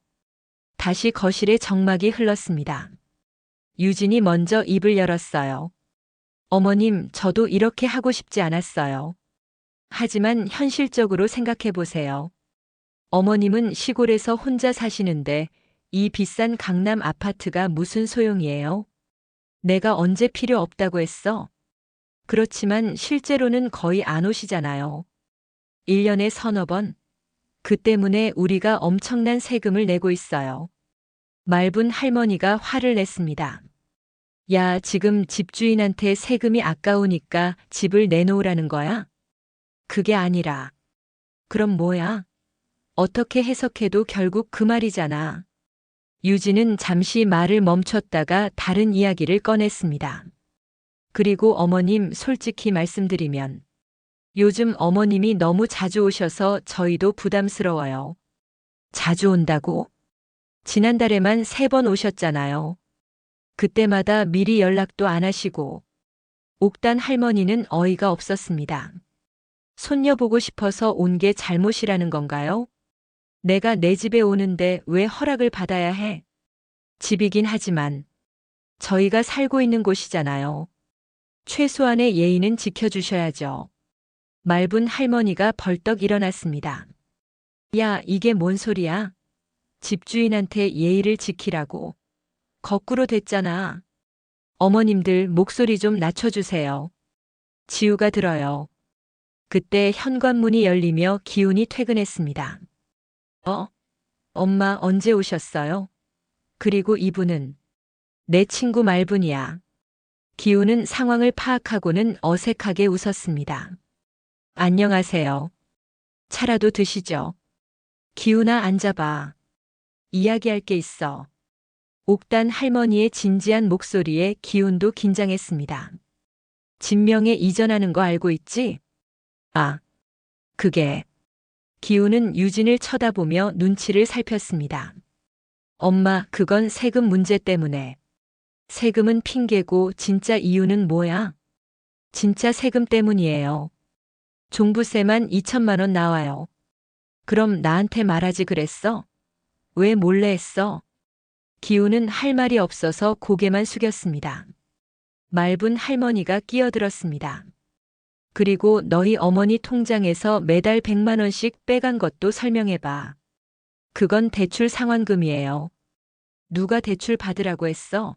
다시 거실에 정막이 흘렀습니다. 유진이 먼저 입을 열었어요. 어머님, 저도 이렇게 하고 싶지 않았어요. 하지만 현실적으로 생각해 보세요. 어머님은 시골에서 혼자 사시는데 이 비싼 강남 아파트가 무슨 소용이에요? 내가 언제 필요 없다고 했어? 그렇지만 실제로는 거의 안 오시잖아요. 1년에 서너 번. 그 때문에 우리가 엄청난 세금을 내고 있어요. 말분 할머니가 화를 냈습니다. 야, 지금 집주인한테 세금이 아까우니까 집을 내놓으라는 거야? 그게 아니라. 그럼 뭐야? 어떻게 해석해도 결국 그 말이잖아. 유진은 잠시 말을 멈췄다가 다른 이야기를 꺼냈습니다. 그리고 어머님, 솔직히 말씀드리면 요즘 어머님이 너무 자주 오셔서 저희도 부담스러워요. 자주 온다고? 지난달에만 3번 오셨잖아요. 그때마다 미리 연락도 안 하시고. 옥단 할머니는 어이가 없었습니다. 손녀 보고 싶어서 온 게 잘못이라는 건가요? 내가 내 집에 오는데 왜 허락을 받아야 해? 집이긴 하지만 저희가 살고 있는 곳이잖아요. 최소한의 예의는 지켜주셔야죠. 말분 할머니가 벌떡 일어났습니다. 야, 이게 뭔 소리야? 집주인한테 예의를 지키라고. 거꾸로 됐잖아. 어머님들 목소리 좀 낮춰주세요. 지우가 들어요. 그때 현관문이 열리며 기훈이 퇴근했습니다. 엄마 언제 오셨어요? 그리고 이분은 내 친구 말분이야. 기훈은 상황을 파악하고는 어색하게 웃었습니다. 안녕하세요. 차라도 드시죠. 기훈아, 앉아봐. 이야기할 게 있어. 옥단 할머니의 진지한 목소리에 기훈도 긴장했습니다. 진명에 이전하는 거 알고 있지? 아, 그게. 기훈은 유진을 쳐다보며 눈치를 살폈습니다. 엄마, 그건 세금 문제 때문에. 세금은 핑계고 진짜 이유는 뭐야? 진짜 세금 때문이에요. 종부세만 2천만 원 나와요. 그럼 나한테 말하지 그랬어? 왜 몰래 했어? 기훈은 할 말이 없어서 고개만 숙였습니다. 말분 할머니가 끼어들었습니다. 그리고 너희 어머니 통장에서 매달 100만 원씩 빼간 것도 설명해봐. 그건 대출 상환금이에요. 누가 대출 받으라고 했어?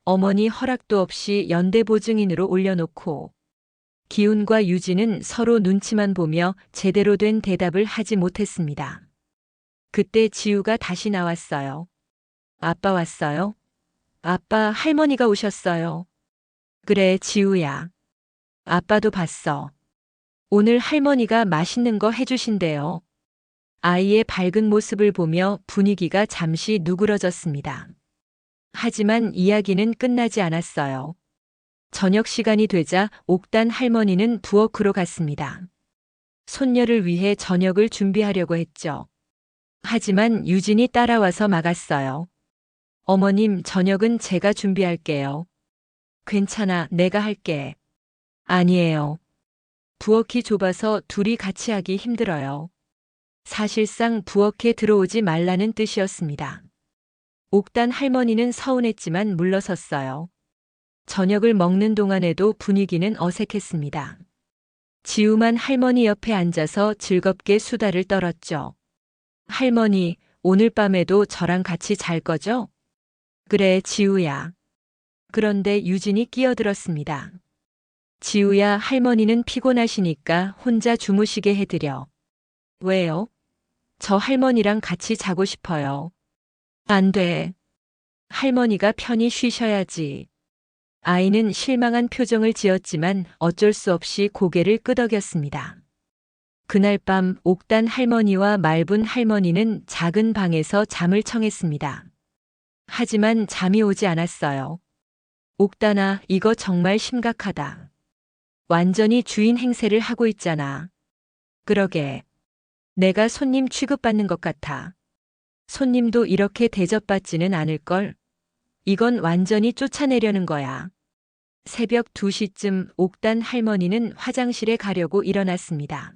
어머니 허락도 없이 연대보증인으로 올려놓고. 기훈과 유진은 서로 눈치만 보며 제대로 된 대답을 하지 못했습니다. 그때 지우가 다시 나왔어요. 아빠 왔어요? 아빠, 할머니가 오셨어요. 그래, 지우야. 아빠도 봤어. 오늘 할머니가 맛있는 거 해주신대요. 아이의 밝은 모습을 보며 분위기가 잠시 누그러졌습니다. 하지만 이야기는 끝나지 않았어요. 저녁 시간이 되자 옥단 할머니는 부엌으로 갔습니다. 손녀를 위해 저녁을 준비하려고 했죠. 하지만 유진이 따라와서 막았어요. 어머님, 저녁은 제가 준비할게요. 괜찮아, 내가 할게. 아니에요. 부엌이 좁아서 둘이 같이 하기 힘들어요. 사실상 부엌에 들어오지 말라는 뜻이었습니다. 옥단 할머니는 서운했지만 물러섰어요. 저녁을 먹는 동안에도 분위기는 어색했습니다. 지우만 할머니 옆에 앉아서 즐겁게 수다를 떨었죠. 할머니, 오늘 밤에도 저랑 같이 잘 거죠? 그래, 지우야. 그런데 유진이 끼어들었습니다. 지우야, 할머니는 피곤하시니까 혼자 주무시게 해드려. 왜요? 저 할머니랑 같이 자고 싶어요. 안 돼. 할머니가 편히 쉬셔야지. 아이는 실망한 표정을 지었지만 어쩔 수 없이 고개를 끄덕였습니다. 그날 밤 옥단 할머니와 말분 할머니는 작은 방에서 잠을 청했습니다. 하지만 잠이 오지 않았어요. 옥단아, 이거 정말 심각하다. 완전히 주인 행세를 하고 있잖아. 그러게. 내가 손님 취급받는 것 같아. 손님도 이렇게 대접받지는 않을걸? 이건 완전히 쫓아내려는 거야. 새벽 2시쯤 옥단 할머니는 화장실에 가려고 일어났습니다.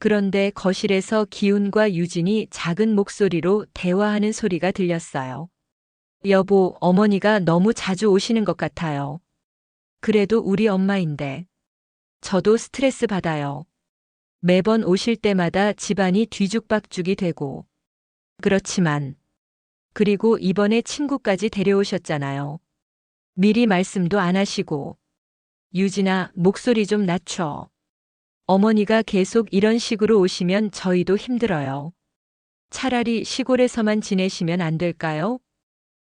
그런데 거실에서 기훈과 유진이 작은 목소리로 대화하는 소리가 들렸어요. 여보, 어머니가 너무 자주 오시는 것 같아요. 그래도 우리 엄마인데. 저도 스트레스 받아요. 매번 오실 때마다 집안이 뒤죽박죽이 되고. 그렇지만. 그리고 이번에 친구까지 데려오셨잖아요. 미리 말씀도 안 하시고. 유진아, 목소리 좀 낮춰. 어머니가 계속 이런 식으로 오시면 저희도 힘들어요. 차라리 시골에서만 지내시면 안 될까요?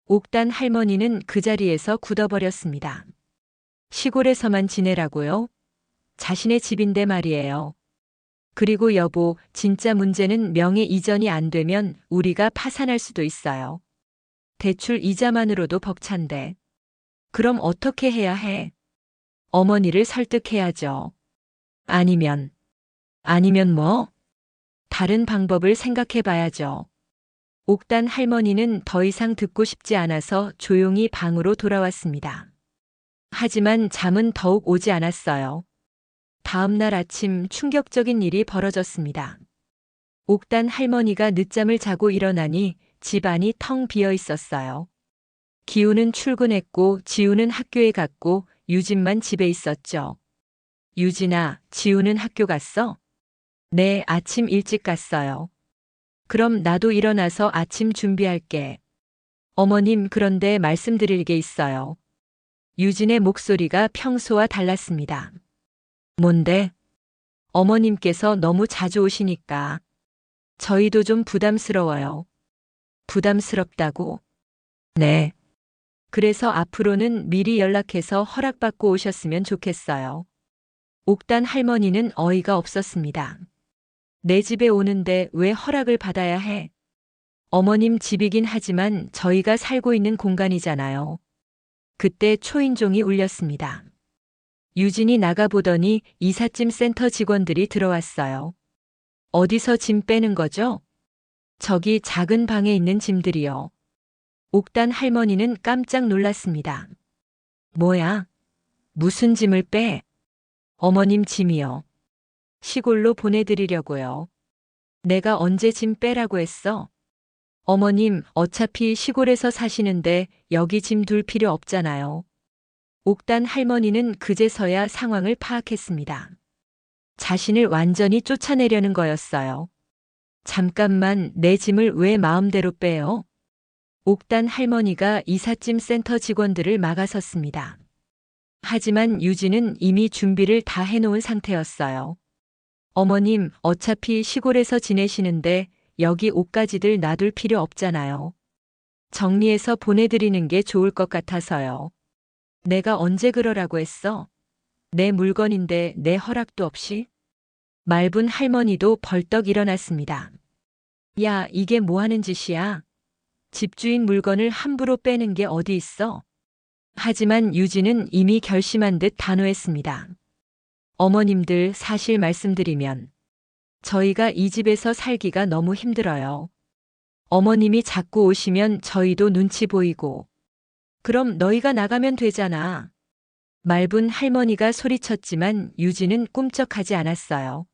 옥단 할머니는 그 자리에서 굳어버렸습니다. 시골에서만 지내라고요? 자신의 집인데 말이에요. 그리고 여보, 진짜 문제는 명예 이전이 안 되면 우리가 파산할 수도 있어요. 대출 이자만으로도 벅찬데. 그럼 어떻게 해야 해? 어머니를 설득해야죠. 아니면 뭐? 다른 방법을 생각해 봐야죠. 옥단 할머니는 더 이상 듣고 싶지 않아서 조용히 방으로 돌아왔습니다. 하지만 잠은 더욱 오지 않았어요. 다음 날 아침 충격적인 일이 벌어졌습니다. 옥단 할머니가 늦잠을 자고 일어나니 집안이 텅 비어 있었어요. 기훈은 출근했고 지우는 학교에 갔고 유진만 집에 있었죠. 유진아, 지우는 학교 갔어? 네, 아침 일찍 갔어요. 그럼 나도 일어나서 아침 준비할게. 어머님, 그런데 말씀드릴 게 있어요. 유진의 목소리가 평소와 달랐습니다. 뭔데? 어머님께서 너무 자주 오시니까. 저희도 좀 부담스러워요. 부담스럽다고? 네. 그래서 앞으로는 미리 연락해서 허락받고 오셨으면 좋겠어요. 옥단 할머니는 어이가 없었습니다. 내 집에 오는데 왜 허락을 받아야 해? 어머님 집이긴 하지만 저희가 살고 있는 공간이잖아요. 그때 초인종이 울렸습니다. 유진이 나가보더니 이삿짐 센터 직원들이 들어왔어요. 어디서 짐 빼는 거죠? 저기 작은 방에 있는 짐들이요. 옥단 할머니는 깜짝 놀랐습니다. 뭐야? 무슨 짐을 빼? 어머님 짐이요. 시골로 보내드리려고요. 내가 언제 짐 빼라고 했어? 어머님, 어차피 시골에서 사시는데 여기 짐 둘 필요 없잖아요. 옥단 할머니는 그제서야 상황을 파악했습니다. 자신을 완전히 쫓아내려는 거였어요. 잠깐만, 내 짐을 왜 마음대로 빼요? 옥단 할머니가 이삿짐 센터 직원들을 막아섰습니다. 하지만 유진은 이미 준비를 다 해놓은 상태였어요. 어머님, 어차피 시골에서 지내시는데 여기 옷가지들 놔둘 필요 없잖아요. 정리해서 보내드리는 게 좋을 것 같아서요. 내가 언제 그러라고 했어? 내 물건인데 내 허락도 없이? 말분 할머니도 벌떡 일어났습니다. 야, 이게 뭐 하는 짓이야? 집주인 물건을 함부로 빼는 게 어디 있어? 하지만 유진은 이미 결심한 듯 단호했습니다. 어머님들, 사실 말씀드리면 저희가 이 집에서 살기가 너무 힘들어요. 어머님이 자꾸 오시면 저희도 눈치 보이고. 그럼 너희가 나가면 되잖아. 말분 할머니가 소리쳤지만 유진은 꿈쩍하지 않았어요.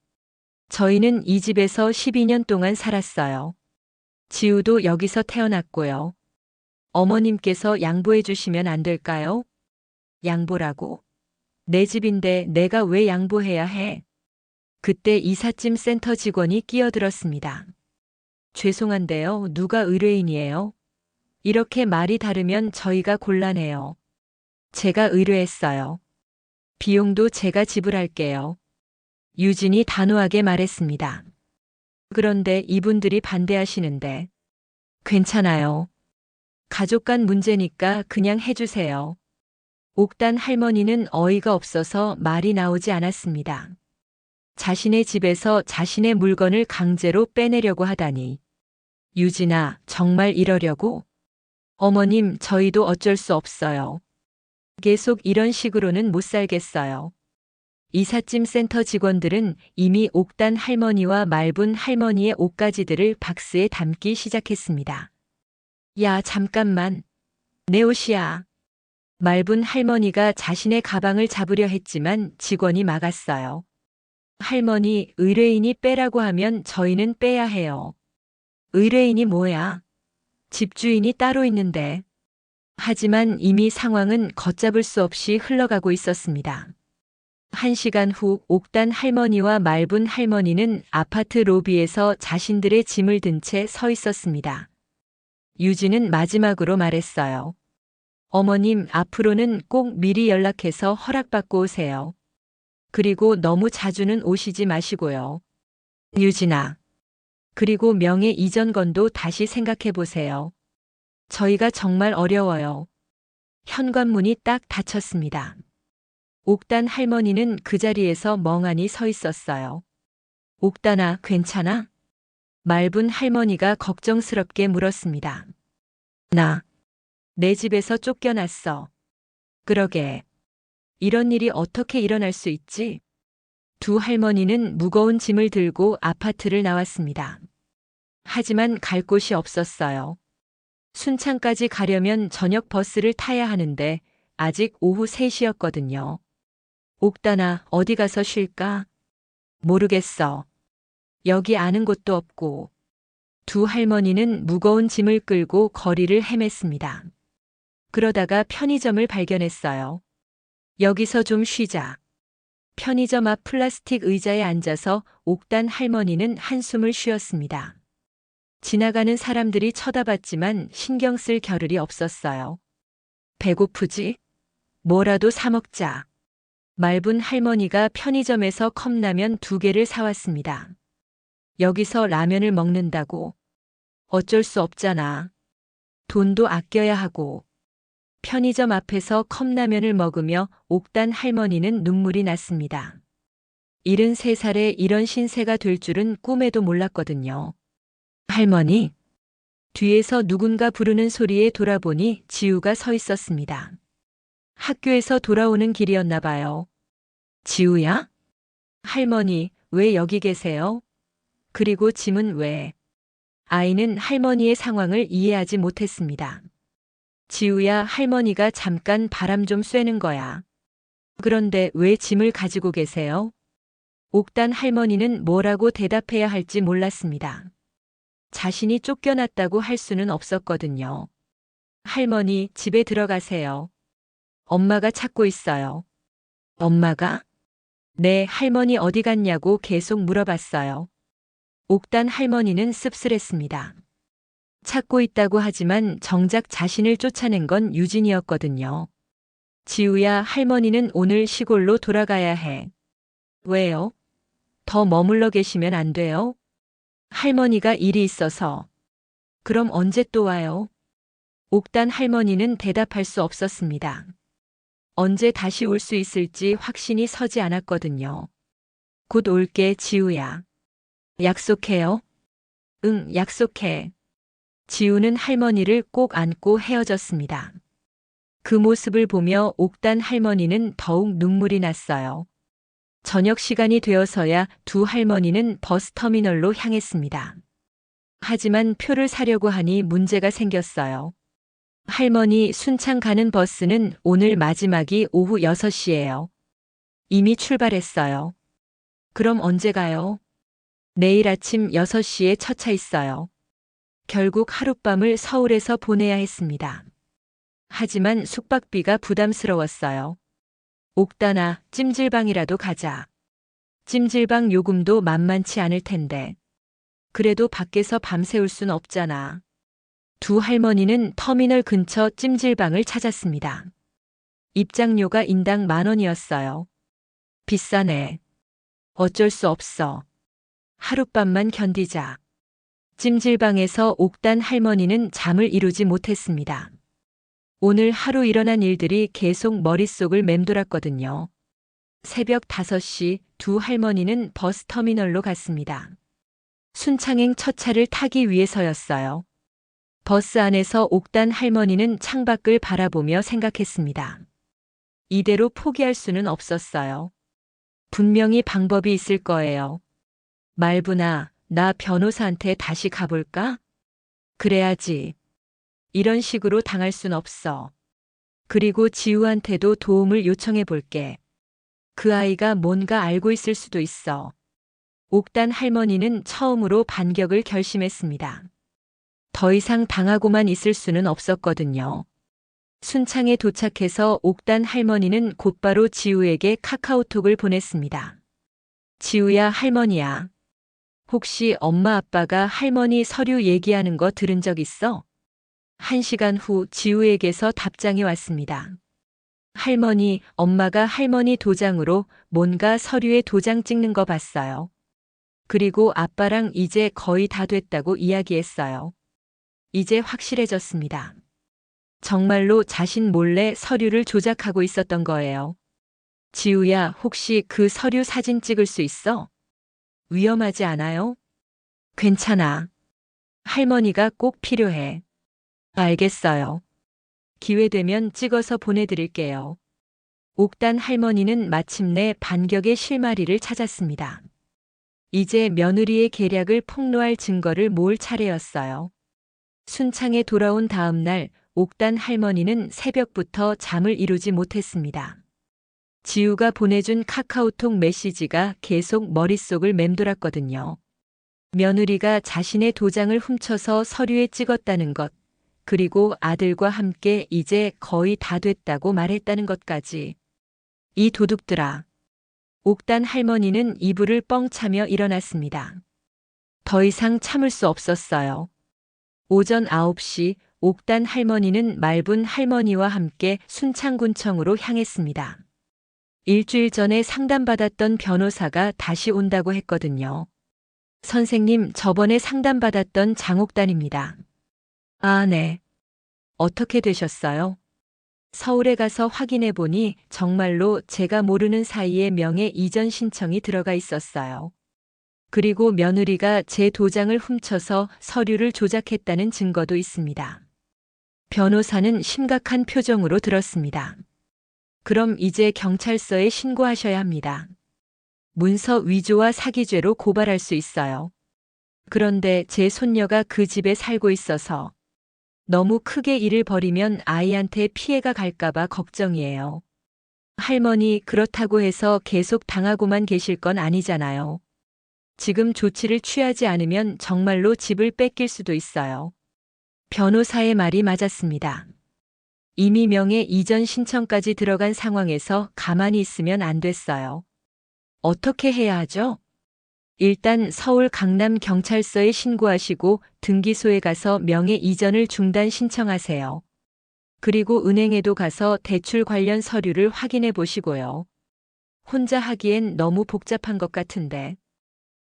저희는 이 집에서 12년 동안 살았어요. 지우도 여기서 태어났고요. 어머님께서 양보해 주시면 안 될까요? 양보라고? 내 집인데 내가 왜 양보해야 해? 그때 이삿짐 센터 직원이 끼어들었습니다. 죄송한데요, 누가 의뢰인이에요? 이렇게 말이 다르면 저희가 곤란해요. 제가 의뢰했어요. 비용도 제가 지불할게요. 유진이 단호하게 말했습니다. 그런데 이분들이 반대하시는데. 괜찮아요. 가족 간 문제니까 그냥 해주세요. 옥단 할머니는 어이가 없어서 말이 나오지 않았습니다. 자신의 집에서 자신의 물건을 강제로 빼내려고 하다니. 유진아, 정말 이러려고? 어머님, 저희도 어쩔 수 없어요. 계속 이런 식으로는 못 살겠어요. 이삿짐 센터 직원들은 이미 옥단 할머니와 말분 할머니의 옷가지들을 박스에 담기 시작했습니다. 야, 잠깐만. 내 옷이야. 말분 할머니가 자신의 가방을 잡으려 했지만 직원이 막았어요. 할머니, 의뢰인이 빼라고 하면 저희는 빼야 해요. 의뢰인이 뭐야? 집주인이 따로 있는데. 하지만 이미 상황은 걷잡을 수 없이 흘러가고 있었습니다. 1시간 후 옥단 할머니와 말분 할머니는 아파트 로비에서 자신들의 짐을 든 채 서 있었습니다. 유진은 마지막으로 말했어요. 어머님, 앞으로는 꼭 미리 연락해서 허락받고 오세요. 그리고 너무 자주는 오시지 마시고요. 유진아. 그리고 명예 이전 건도 다시 생각해 보세요. 저희가 정말 어려워요. 현관문이 딱 닫혔습니다. 옥단 할머니는 그 자리에서 멍하니 서 있었어요. 옥단아, 괜찮아? 말분 할머니가 걱정스럽게 물었습니다. 내 집에서 쫓겨났어. 그러게. 이런 일이 어떻게 일어날 수 있지? 두 할머니는 무거운 짐을 들고 아파트를 나왔습니다. 하지만 갈 곳이 없었어요. 순창까지 가려면 저녁 버스를 타야 하는데 아직 오후 3시였거든요. 옥단아, 어디 가서 쉴까? 모르겠어. 여기 아는 곳도 없고. 두 할머니는 무거운 짐을 끌고 거리를 헤맸습니다. 그러다가 편의점을 발견했어요. 여기서 좀 쉬자. 편의점 앞 플라스틱 의자에 앉아서 옥단 할머니는 한숨을 쉬었습니다. 지나가는 사람들이 쳐다봤지만 신경 쓸 겨를이 없었어요. 배고프지? 뭐라도 사 먹자. 말분 할머니가 편의점에서 컵라면 2개를 사왔습니다. 여기서 라면을 먹는다고? 어쩔 수 없잖아. 돈도 아껴야 하고. 편의점 앞에서 컵라면을 먹으며 옥단 할머니는 눈물이 났습니다. 73살에 이런 신세가 될 줄은 꿈에도 몰랐거든요. 할머니? 뒤에서 누군가 부르는 소리에 돌아보니 지우가 서 있었습니다. 학교에서 돌아오는 길이었나 봐요. 지우야? 할머니, 왜 여기 계세요? 그리고 짐은 왜? 아이는 할머니의 상황을 이해하지 못했습니다. 지우야, 할머니가 잠깐 바람 좀 쐬는 거야. 그런데 왜 짐을 가지고 계세요? 옥단 할머니는 뭐라고 대답해야 할지 몰랐습니다. 자신이 쫓겨났다고 할 수는 없었거든요. 할머니, 집에 들어가세요. 엄마가 찾고 있어요. 엄마가? 네, 할머니 어디 갔냐고 계속 물어봤어요. 옥단 할머니는 씁쓸했습니다. 찾고 있다고 하지만 정작 자신을 쫓아낸 건 유진이었거든요. 지우야, 할머니는 오늘 시골로 돌아가야 해. 왜요? 더 머물러 계시면 안 돼요? 할머니가 일이 있어서. 그럼 언제 또 와요? 옥단 할머니는 대답할 수 없었습니다. 언제 다시 올 수 있을지 확신이 서지 않았거든요. 곧 올게, 지우야. 약속해요? 응, 약속해. 지우는 할머니를 꼭 안고 헤어졌습니다. 그 모습을 보며 옥단 할머니는 더욱 눈물이 났어요. 저녁 시간이 되어서야 두 할머니는 버스터미널로 향했습니다. 하지만 표를 사려고 하니 문제가 생겼어요. 할머니, 순창 가는 버스는 오늘 마지막이 오후 6시예요. 이미 출발했어요. 그럼 언제 가요? 내일 아침 6시에 첫 차 있어요. 결국 하룻밤을 서울에서 보내야 했습니다. 하지만 숙박비가 부담스러웠어요. 옥단아, 찜질방이라도 가자. 찜질방 요금도 만만치 않을 텐데. 그래도 밖에서 밤새울 순 없잖아. 두 할머니는 터미널 근처 찜질방을 찾았습니다. 입장료가 인당 10,000원이었어요. 비싸네. 어쩔 수 없어. 하룻밤만 견디자. 찜질방에서 옥단 할머니는 잠을 이루지 못했습니다. 오늘 하루 일어난 일들이 계속 머릿속을 맴돌았거든요. 새벽 5시 두 할머니는 버스터미널로 갔습니다. 순창행 첫 차를 타기 위해서였어요. 버스 안에서 옥단 할머니는 창밖을 바라보며 생각했습니다. 이대로 포기할 수는 없었어요. 분명히 방법이 있을 거예요. 말부나, 나 변호사한테 다시 가볼까? 그래야지. 이런 식으로 당할 순 없어. 그리고 지우한테도 도움을 요청해 볼게. 그 아이가 뭔가 알고 있을 수도 있어. 옥단 할머니는 처음으로 반격을 결심했습니다. 더 이상 당하고만 있을 수는 없었거든요. 순창에 도착해서 옥단 할머니는 곧바로 지우에게 카카오톡을 보냈습니다. 지우야, 할머니야. 혹시 엄마 아빠가 할머니 서류 얘기하는 거 들은 적 있어? 1시간 후 지우에게서 답장이 왔습니다. 할머니, 엄마가 할머니 도장으로 뭔가 서류에 도장 찍는 거 봤어요. 그리고 아빠랑 이제 거의 다 됐다고 이야기했어요. 이제 확실해졌습니다. 정말로 자신 몰래 서류를 조작하고 있었던 거예요. 지우야, 혹시 그 서류 사진 찍을 수 있어? 위험하지 않아요? 괜찮아. 할머니가 꼭 필요해. 알겠어요. 기회되면 찍어서 보내드릴게요. 옥단 할머니는 마침내 반격의 실마리를 찾았습니다. 이제 며느리의 계략을 폭로할 증거를 모을 차례였어요. 순창에 돌아온 다음 날 옥단 할머니는 새벽부터 잠을 이루지 못했습니다. 지우가 보내준 카카오톡 메시지가 계속 머릿속을 맴돌았거든요. 며느리가 자신의 도장을 훔쳐서 서류에 찍었다는 것, 그리고 아들과 함께 이제 거의 다 됐다고 말했다는 것까지. 이 도둑들아. 옥단 할머니는 이불을 뻥 차며 일어났습니다. 더 이상 참을 수 없었어요. 오전 9시 옥단 할머니는 말분 할머니와 함께 순창군청으로 향했습니다. 일주일 전에 상담받았던 변호사가 다시 온다고 했거든요. 선생님, 저번에 상담받았던 장옥단입니다. 아, 네. 어떻게 되셨어요? 서울에 가서 확인해 보니 정말로 제가 모르는 사이에 명예 이전 신청이 들어가 있었어요. 그리고 며느리가 제 도장을 훔쳐서 서류를 조작했다는 증거도 있습니다. 변호사는 심각한 표정으로 들었습니다. 그럼 이제 경찰서에 신고하셔야 합니다. 문서 위조와 사기죄로 고발할 수 있어요. 그런데 제 손녀가 그 집에 살고 있어서 너무 크게 일을 벌이면 아이한테 피해가 갈까봐 걱정이에요. 할머니, 그렇다고 해서 계속 당하고만 계실 건 아니잖아요. 지금 조치를 취하지 않으면 정말로 집을 뺏길 수도 있어요. 변호사의 말이 맞았습니다. 이미 명예 이전 신청까지 들어간 상황에서 가만히 있으면 안 됐어요. 어떻게 해야 하죠? 일단 서울 강남 경찰서에 신고하시고 등기소에 가서 명예 이전을 중단 신청하세요. 그리고 은행에도 가서 대출 관련 서류를 확인해 보시고요. 혼자 하기엔 너무 복잡한 것 같은데.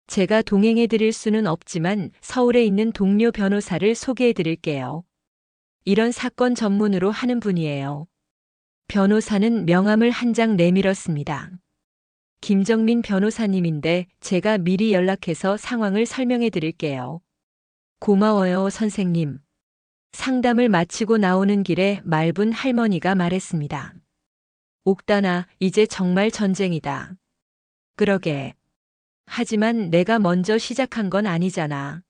제가 동행해 드릴 수는 없지만 서울에 있는 동료 변호사를 소개해 드릴게요. 이런 사건 전문으로 하는 분이에요. 변호사는 명함을 한 장 내밀었습니다. 김정민 변호사님인데 제가 미리 연락해서 상황을 설명해 드릴게요. 고마워요, 선생님. 상담을 마치고 나오는 길에 말분 할머니가 말했습니다. 옥단아, 이제 정말 전쟁이다. 그러게. 하지만 내가 먼저 시작한 건 아니잖아.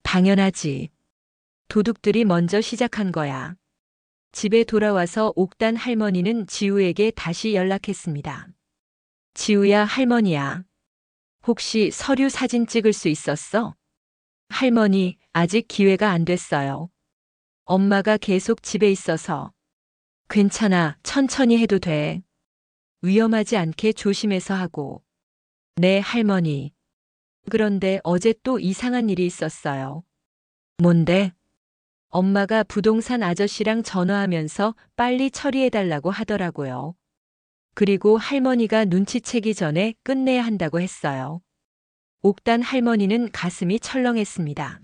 당연하지. 도둑들이 먼저 시작한 거야. 집에 돌아와서 옥단 할머니는 지우에게 다시 연락했습니다. 지우야, 할머니야. 혹시 서류 사진 찍을 수 있었어? 할머니, 아직 기회가 안 됐어요. 엄마가 계속 집에 있어서. 괜찮아, 천천히 해도 돼. 위험하지 않게 조심해서 하고. 네, 할머니. 그런데 어제 또 이상한 일이 있었어요. 뭔데? 엄마가 부동산 아저씨랑 전화하면서 빨리 처리해달라고 하더라고요. 그리고 할머니가 눈치채기 전에 끝내야 한다고 했어요. 옥단 할머니는 가슴이 철렁했습니다.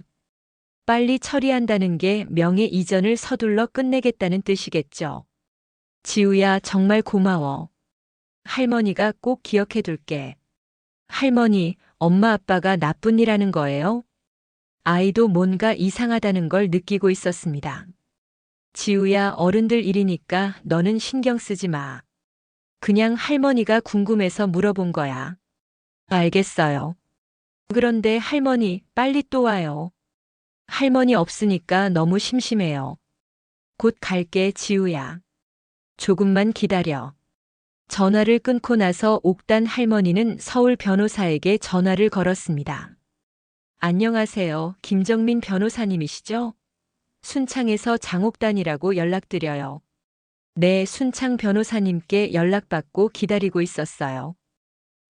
빨리 처리한다는 게 명예 이전을 서둘러 끝내겠다는 뜻이겠죠. 지우야, 정말 고마워. 할머니가 꼭 기억해 둘게. 할머니, 엄마 아빠가 나쁜 일 하는 거예요? 아이도 뭔가 이상하다는 걸 느끼고 있었습니다. 지우야, 어른들 일이니까 너는 신경 쓰지 마. 그냥 할머니가 궁금해서 물어본 거야. 알겠어요. 그런데 할머니, 빨리 또 와요. 할머니 없으니까 너무 심심해요. 곧 갈게, 지우야. 조금만 기다려. 전화를 끊고 나서 옥단 할머니는 서울 변호사에게 전화를 걸었습니다. 안녕하세요, 김정민 변호사님이시죠? 순창에서 장옥단이라고 연락드려요. 네, 순창 변호사님께 연락받고 기다리고 있었어요.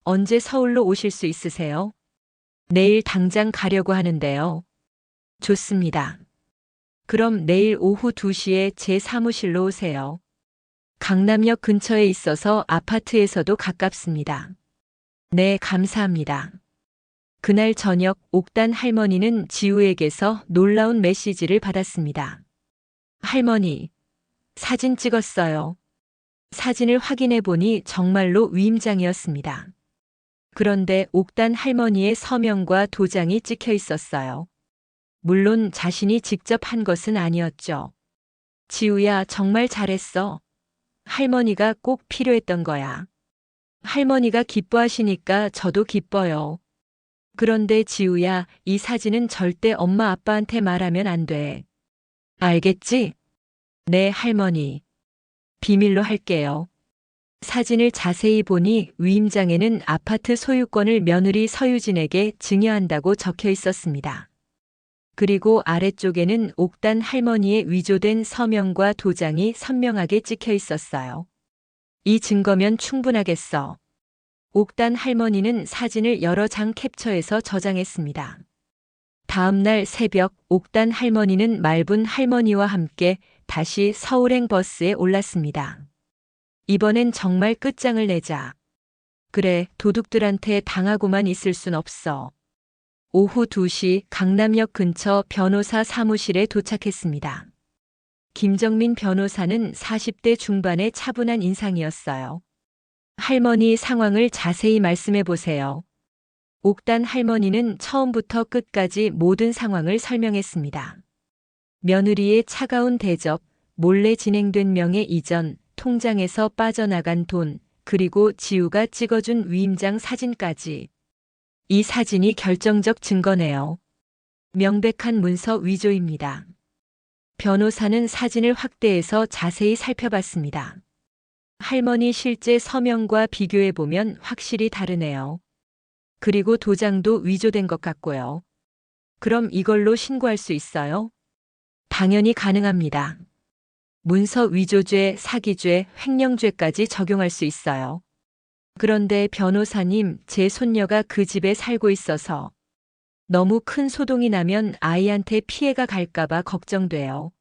언제 서울로 오실 수 있으세요? 내일 당장 가려고 하는데요. 좋습니다. 그럼 내일 오후 2시에 제 사무실로 오세요. 강남역 근처에 있어서 아파트에서도 가깝습니다. 네, 감사합니다. 그날 저녁 옥단 할머니는 지우에게서 놀라운 메시지를 받았습니다. 할머니, 사진 찍었어요. 사진을 확인해 보니 정말로 위임장이었습니다. 그런데 옥단 할머니의 서명과 도장이 찍혀 있었어요. 물론 자신이 직접 한 것은 아니었죠. 지우야, 정말 잘했어. 할머니가 꼭 필요했던 거야. 할머니가 기뻐하시니까 저도 기뻐요. 그런데 지우야, 이 사진은 절대 엄마 아빠한테 말하면 안 돼. 알겠지? 네, 할머니. 비밀로 할게요. 사진을 자세히 보니 위임장에는 아파트 소유권을 며느리 서유진에게 증여한다고 적혀 있었습니다. 그리고 아래쪽에는 옥단 할머니의 위조된 서명과 도장이 선명하게 찍혀 있었어요. 이 증거면 충분하겠어. 옥단 할머니는 사진을 여러 장 캡처해서 저장했습니다. 다음 날 새벽 옥단 할머니는 말분 할머니와 함께 다시 서울행 버스에 올랐습니다. 이번엔 정말 끝장을 내자. 그래, 도둑들한테 당하고만 있을 순 없어. 오후 2시 강남역 근처 변호사 사무실에 도착했습니다. 김정민 변호사는 40대 중반의 차분한 인상이었어요. 할머니 상황을 자세히 말씀해 보세요. 옥단 할머니는 처음부터 끝까지 모든 상황을 설명했습니다. 며느리의 차가운 대접, 몰래 진행된 명예 이전, 통장에서 빠져나간 돈, 그리고 지우가 찍어준 위임장 사진까지. 이 사진이 결정적 증거네요. 명백한 문서 위조입니다. 변호사는 사진을 확대해서 자세히 살펴봤습니다. 할머니 실제 서명과 비교해보면 확실히 다르네요. 그리고 도장도 위조된 것 같고요. 그럼 이걸로 신고할 수 있어요? 당연히 가능합니다. 문서 위조죄, 사기죄, 횡령죄까지 적용할 수 있어요. 그런데 변호사님, 제 손녀가 그 집에 살고 있어서 너무 큰 소동이 나면 아이한테 피해가 갈까봐 걱정돼요.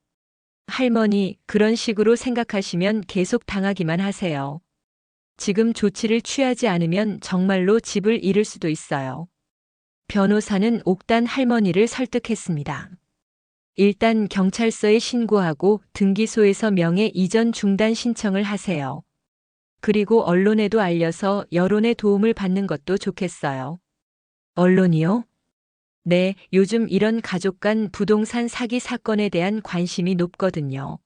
할머니, 그런 식으로 생각하시면 계속 당하기만 하세요. 지금 조치를 취하지 않으면 정말로 집을 잃을 수도 있어요. 변호사는 옥단 할머니를 설득했습니다. 일단 경찰서에 신고하고 등기소에서 명예 이전 중단 신청을 하세요. 그리고 언론에도 알려서 여론의 도움을 받는 것도 좋겠어요. 언론이요? 네, 요즘 이런 가족 간 부동산 사기 사건에 대한 관심이 높거든요.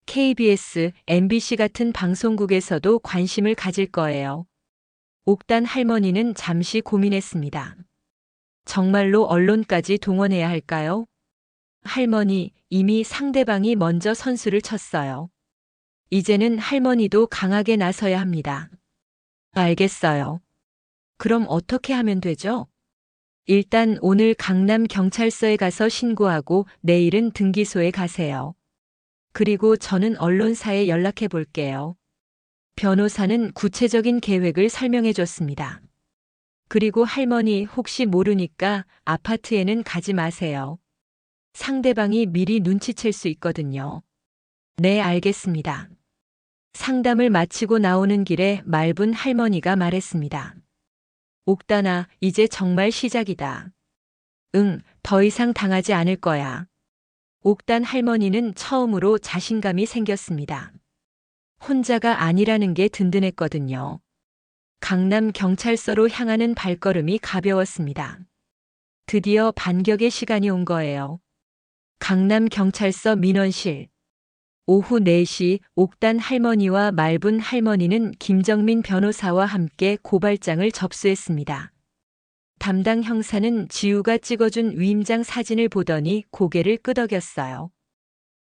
KBS, MBC 같은 방송국에서도 관심을 가질 거예요. 옥단 할머니는 잠시 고민했습니다. 정말로 언론까지 동원해야 할까요? 할머니, 이미 상대방이 먼저 선수를 쳤어요. 이제는 할머니도 강하게 나서야 합니다. 알겠어요. 그럼 어떻게 하면 되죠? 일단 오늘 강남 경찰서에 가서 신고하고 내일은 등기소에 가세요. 그리고 저는 언론사에 연락해 볼게요. 변호사는 구체적인 계획을 설명해 줬습니다. 그리고 할머니 혹시 모르니까 아파트에는 가지 마세요. 상대방이 미리 눈치챌 수 있거든요. 네, 알겠습니다. 상담을 마치고 나오는 길에 말분 할머니가 말했습니다. 옥단아, 이제 정말 시작이다. 응, 더 이상 당하지 않을 거야. 옥단 할머니는 처음으로 자신감이 생겼습니다. 혼자가 아니라는 게 든든했거든요. 강남 경찰서로 향하는 발걸음이 가벼웠습니다. 드디어 반격의 시간이 온 거예요. 강남 경찰서 민원실. 오후 4시 옥단 할머니와 말분 할머니는 김정민 변호사와 함께 고발장을 접수했습니다. 담당 형사는 지우가 찍어준 위임장 사진을 보더니 고개를 끄덕였어요.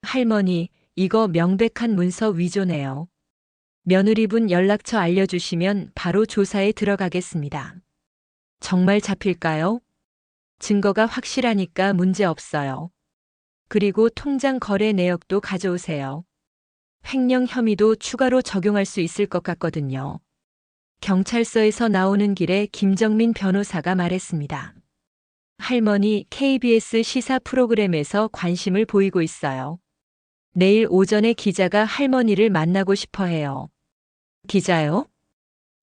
할머니, 이거 명백한 문서 위조네요. 며느리분 연락처 알려주시면 바로 조사에 들어가겠습니다. 정말 잡힐까요? 증거가 확실하니까 문제 없어요. 그리고 통장 거래 내역도 가져오세요. 횡령 혐의도 추가로 적용할 수 있을 것 같거든요. 경찰서에서 나오는 길에 김정민 변호사가 말했습니다. 할머니, KBS 시사 프로그램에서 관심을 보이고 있어요. 내일 오전에 기자가 할머니를 만나고 싶어 해요. 기자요?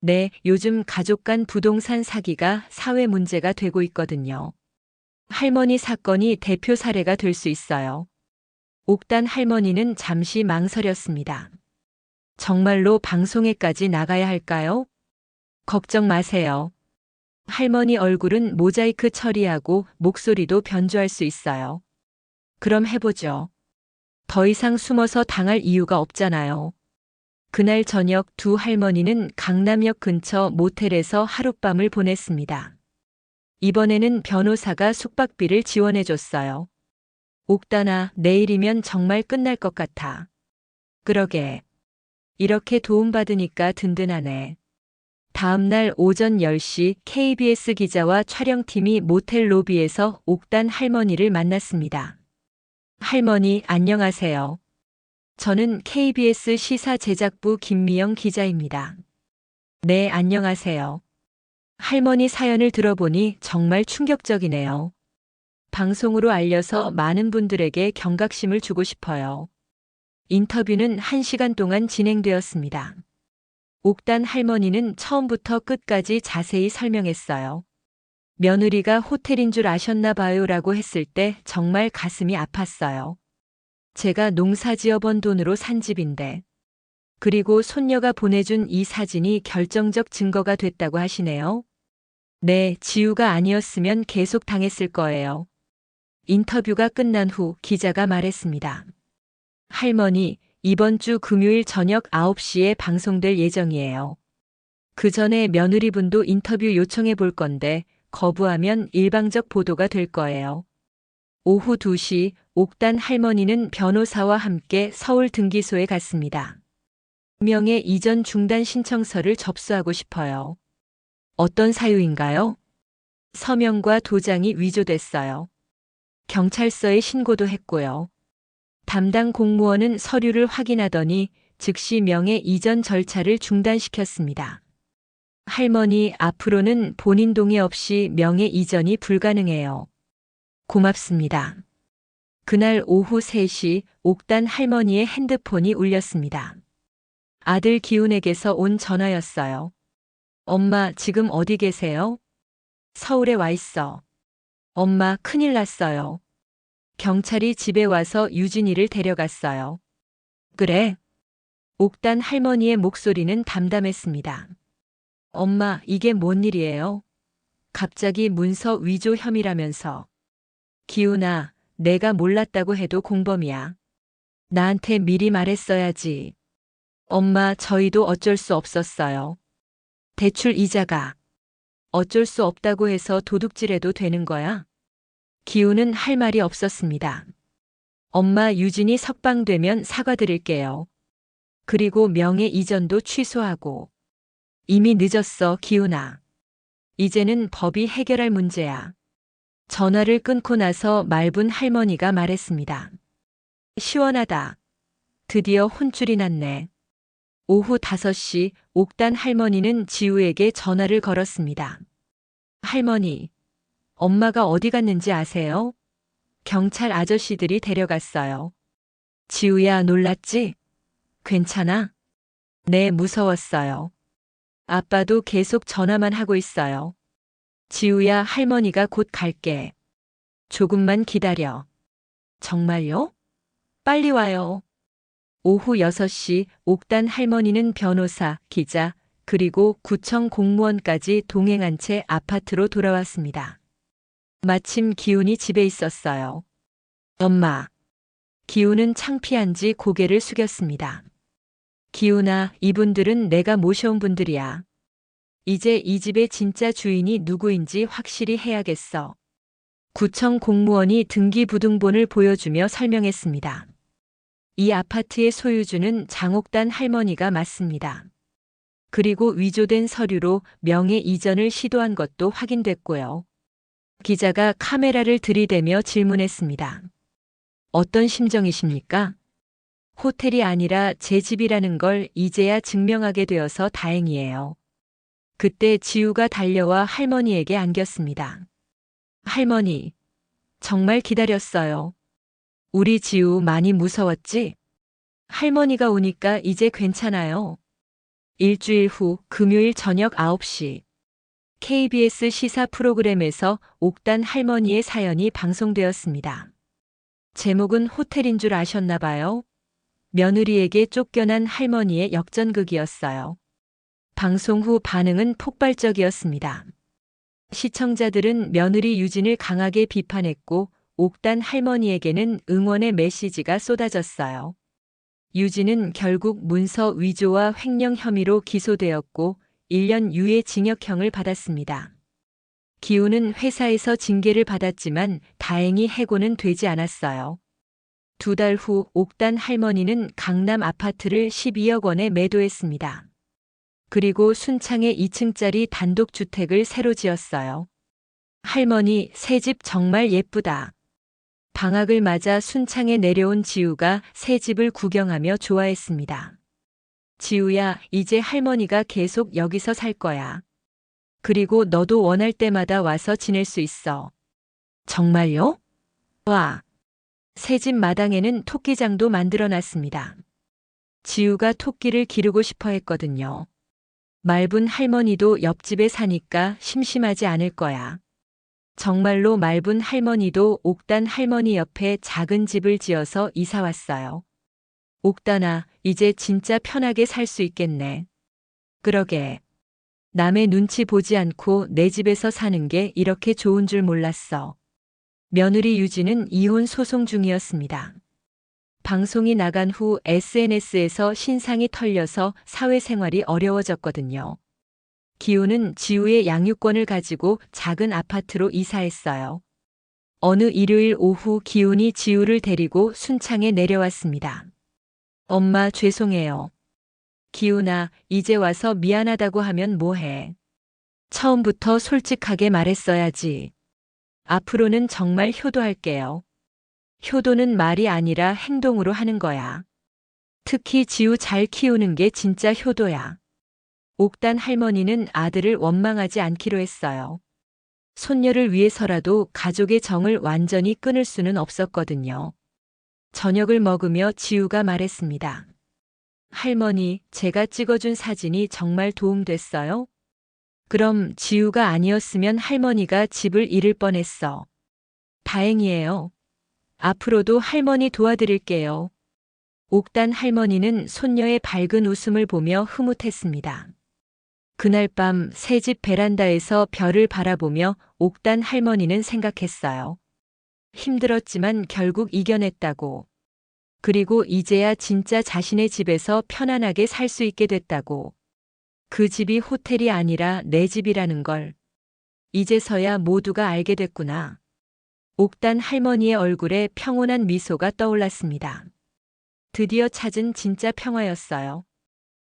네, 요즘 가족 간 부동산 사기가 사회 문제가 되고 있거든요. 할머니 사건이 대표 사례가 될 수 있어요. 옥단 할머니는 잠시 망설였습니다. 정말로 방송에까지 나가야 할까요? 걱정 마세요. 할머니 얼굴은 모자이크 처리하고 목소리도 변조할 수 있어요. 그럼 해보죠. 더 이상 숨어서 당할 이유가 없잖아요. 그날 저녁 두 할머니는 강남역 근처 모텔에서 하룻밤을 보냈습니다. 이번에는 변호사가 숙박비를 지원해줬어요. 옥단아, 내일이면 정말 끝날 것 같아. 그러게. 이렇게 도움받으니까 든든하네. 다음 날 오전 10시 KBS 기자와 촬영팀이 모텔 로비에서 옥단 할머니를 만났습니다. 할머니, 안녕하세요. 저는 KBS 시사 제작부 김미영 기자입니다. 네, 안녕하세요. 할머니 사연을 들어보니 정말 충격적이네요. 방송으로 알려서 많은 분들에게 경각심을 주고 싶어요. 인터뷰는 1시간 동안 진행되었습니다. 옥단 할머니는 처음부터 끝까지 자세히 설명했어요. 며느리가 호텔인 줄 아셨나 봐요 라고 했을 때 정말 가슴이 아팠어요. 제가 농사 지어번 돈으로 산 집인데. 그리고 손녀가 보내준 이 사진이 결정적 증거가 됐다고 하시네요. 네, 지우가 아니었으면 계속 당했을 거예요. 인터뷰가 끝난 후 기자가 말했습니다. 할머니, 이번 주 금요일 저녁 9시에 방송될 예정이에요. 그 전에 며느리분도 인터뷰 요청해 볼 건데 거부하면 일방적 보도가 될 거예요. 오후 2시 옥단 할머니는 변호사와 함께 서울 등기소에 갔습니다. 명의 이전 중단 신청서를 접수하고 싶어요. 어떤 사유인가요? 서명과 도장이 위조됐어요. 경찰서에 신고도 했고요. 담당 공무원은 서류를 확인하더니 즉시 명의 이전 절차를 중단시켰습니다. 할머니, 앞으로는 본인 동의 없이 명의 이전이 불가능해요. 고맙습니다. 그날 오후 3시 옥단 할머니의 핸드폰이 울렸습니다. 아들 기훈에게서 온 전화였어요. 엄마, 지금 어디 계세요? 서울에 와 있어. 엄마, 큰일 났어요. 경찰이 집에 와서 유진이를 데려갔어요. 그래? 옥단 할머니의 목소리는 담담했습니다. 엄마, 이게 뭔 일이에요? 갑자기 문서 위조 혐의라면서. 기훈아, 내가 몰랐다고 해도 공범이야. 나한테 미리 말했어야지. 엄마, 저희도 어쩔 수 없었어요. 대출 이자가. 어쩔 수 없다고 해서 도둑질해도 되는 거야? 기훈은 할 말이 없었습니다. 엄마, 유진이 석방되면 사과드릴게요. 그리고 명예 이전도 취소하고. 이미 늦었어, 기훈아. 이제는 법이 해결할 문제야. 전화를 끊고 나서 말분 할머니가 말했습니다. 시원하다. 드디어 혼쭐이 났네. 오후 5시 옥단 할머니는 지우에게 전화를 걸었습니다. 할머니, 엄마가 어디 갔는지 아세요? 경찰 아저씨들이 데려갔어요. 지우야, 놀랐지? 괜찮아? 네, 무서웠어요. 아빠도 계속 전화만 하고 있어요. 지우야, 할머니가 곧 갈게. 조금만 기다려. 정말요? 빨리 와요. 오후 6시 옥단 할머니는 변호사, 기자, 그리고 구청 공무원까지 동행한 채 아파트로 돌아왔습니다. 마침 기훈이 집에 있었어요. 엄마. 기훈은 창피한지 고개를 숙였습니다. 기훈아, 이분들은 내가 모셔온 분들이야. 이제 이 집의 진짜 주인이 누구인지 확실히 해야겠어. 구청 공무원이 등기부등본을 보여주며 설명했습니다. 이 아파트의 소유주는 장옥단 할머니가 맞습니다. 그리고 위조된 서류로 명예 이전을 시도한 것도 확인됐고요. 기자가 카메라를 들이대며 질문했습니다. 어떤 심정이십니까? 호텔이 아니라 제 집이라는 걸 이제야 증명하게 되어서 다행이에요. 그때 지우가 달려와 할머니에게 안겼습니다. 할머니, 정말 기다렸어요. 우리 지우 많이 무서웠지? 할머니가 오니까 이제 괜찮아요. 일주일 후 금요일 저녁 9시 KBS 시사 프로그램에서 옥단 할머니의 사연이 방송되었습니다. 제목은 호텔인 줄 아셨나 봐요. 며느리에게 쫓겨난 할머니의 역전극이었어요. 방송 후 반응은 폭발적이었습니다. 시청자들은 며느리 유진을 강하게 비판했고 옥단 할머니에게는 응원의 메시지가 쏟아졌어요. 유진은 결국 문서 위조와 횡령 혐의로 기소되었고 1년 유예 징역형을 받았습니다. 기훈은 회사에서 징계를 받았지만 다행히 해고는 되지 않았어요. 2달 후 옥단 할머니는 강남 아파트를 12억 원에 매도했습니다. 그리고 순창에 2층짜리 단독주택을 새로 지었어요. 할머니, 새 집 정말 예쁘다. 방학을 맞아 순창에 내려온 지우가 새 집을 구경하며 좋아했습니다. 지우야, 이제 할머니가 계속 여기서 살 거야. 그리고 너도 원할 때마다 와서 지낼 수 있어. 정말요? 와. 새 집 마당에는 토끼장도 만들어 놨습니다. 지우가 토끼를 기르고 싶어 했거든요. 말분 할머니도 옆집에 사니까 심심하지 않을 거야. 정말로 말분 할머니도 옥단 할머니 옆에 작은 집을 지어서 이사 왔어요. 옥단아, 이제 진짜 편하게 살 수 있겠네. 그러게. 남의 눈치 보지 않고 내 집에서 사는 게 이렇게 좋은 줄 몰랐어. 며느리 유진은 이혼 소송 중이었습니다. 방송이 나간 후 SNS에서 신상이 털려서 사회생활이 어려워졌거든요. 기훈은 지우의 양육권을 가지고 작은 아파트로 이사했어요. 어느 일요일 오후 기훈이 지우를 데리고 순창에 내려왔습니다. 엄마, 죄송해요. 기훈아, 이제 와서 미안하다고 하면 뭐해. 처음부터 솔직하게 말했어야지. 앞으로는 정말 효도할게요. 효도는 말이 아니라 행동으로 하는 거야. 특히 지우 잘 키우는 게 진짜 효도야. 옥단 할머니는 아들을 원망하지 않기로 했어요. 손녀를 위해서라도 가족의 정을 완전히 끊을 수는 없었거든요. 저녁을 먹으며 지우가 말했습니다. 할머니, 제가 찍어준 사진이 정말 도움됐어요? 그럼 지우가 아니었으면 할머니가 집을 잃을 뻔했어. 다행이에요. 앞으로도 할머니 도와드릴게요. 옥단 할머니는 손녀의 밝은 웃음을 보며 흐뭇했습니다. 그날 밤 새집 베란다에서 별을 바라보며 옥단 할머니는 생각했어요. 힘들었지만 결국 이겨냈다고. 그리고 이제야 진짜 자신의 집에서 편안하게 살 수 있게 됐다고. 그 집이 호텔이 아니라 내 집이라는 걸. 이제서야 모두가 알게 됐구나. 옥단 할머니의 얼굴에 평온한 미소가 떠올랐습니다. 드디어 찾은 진짜 평화였어요.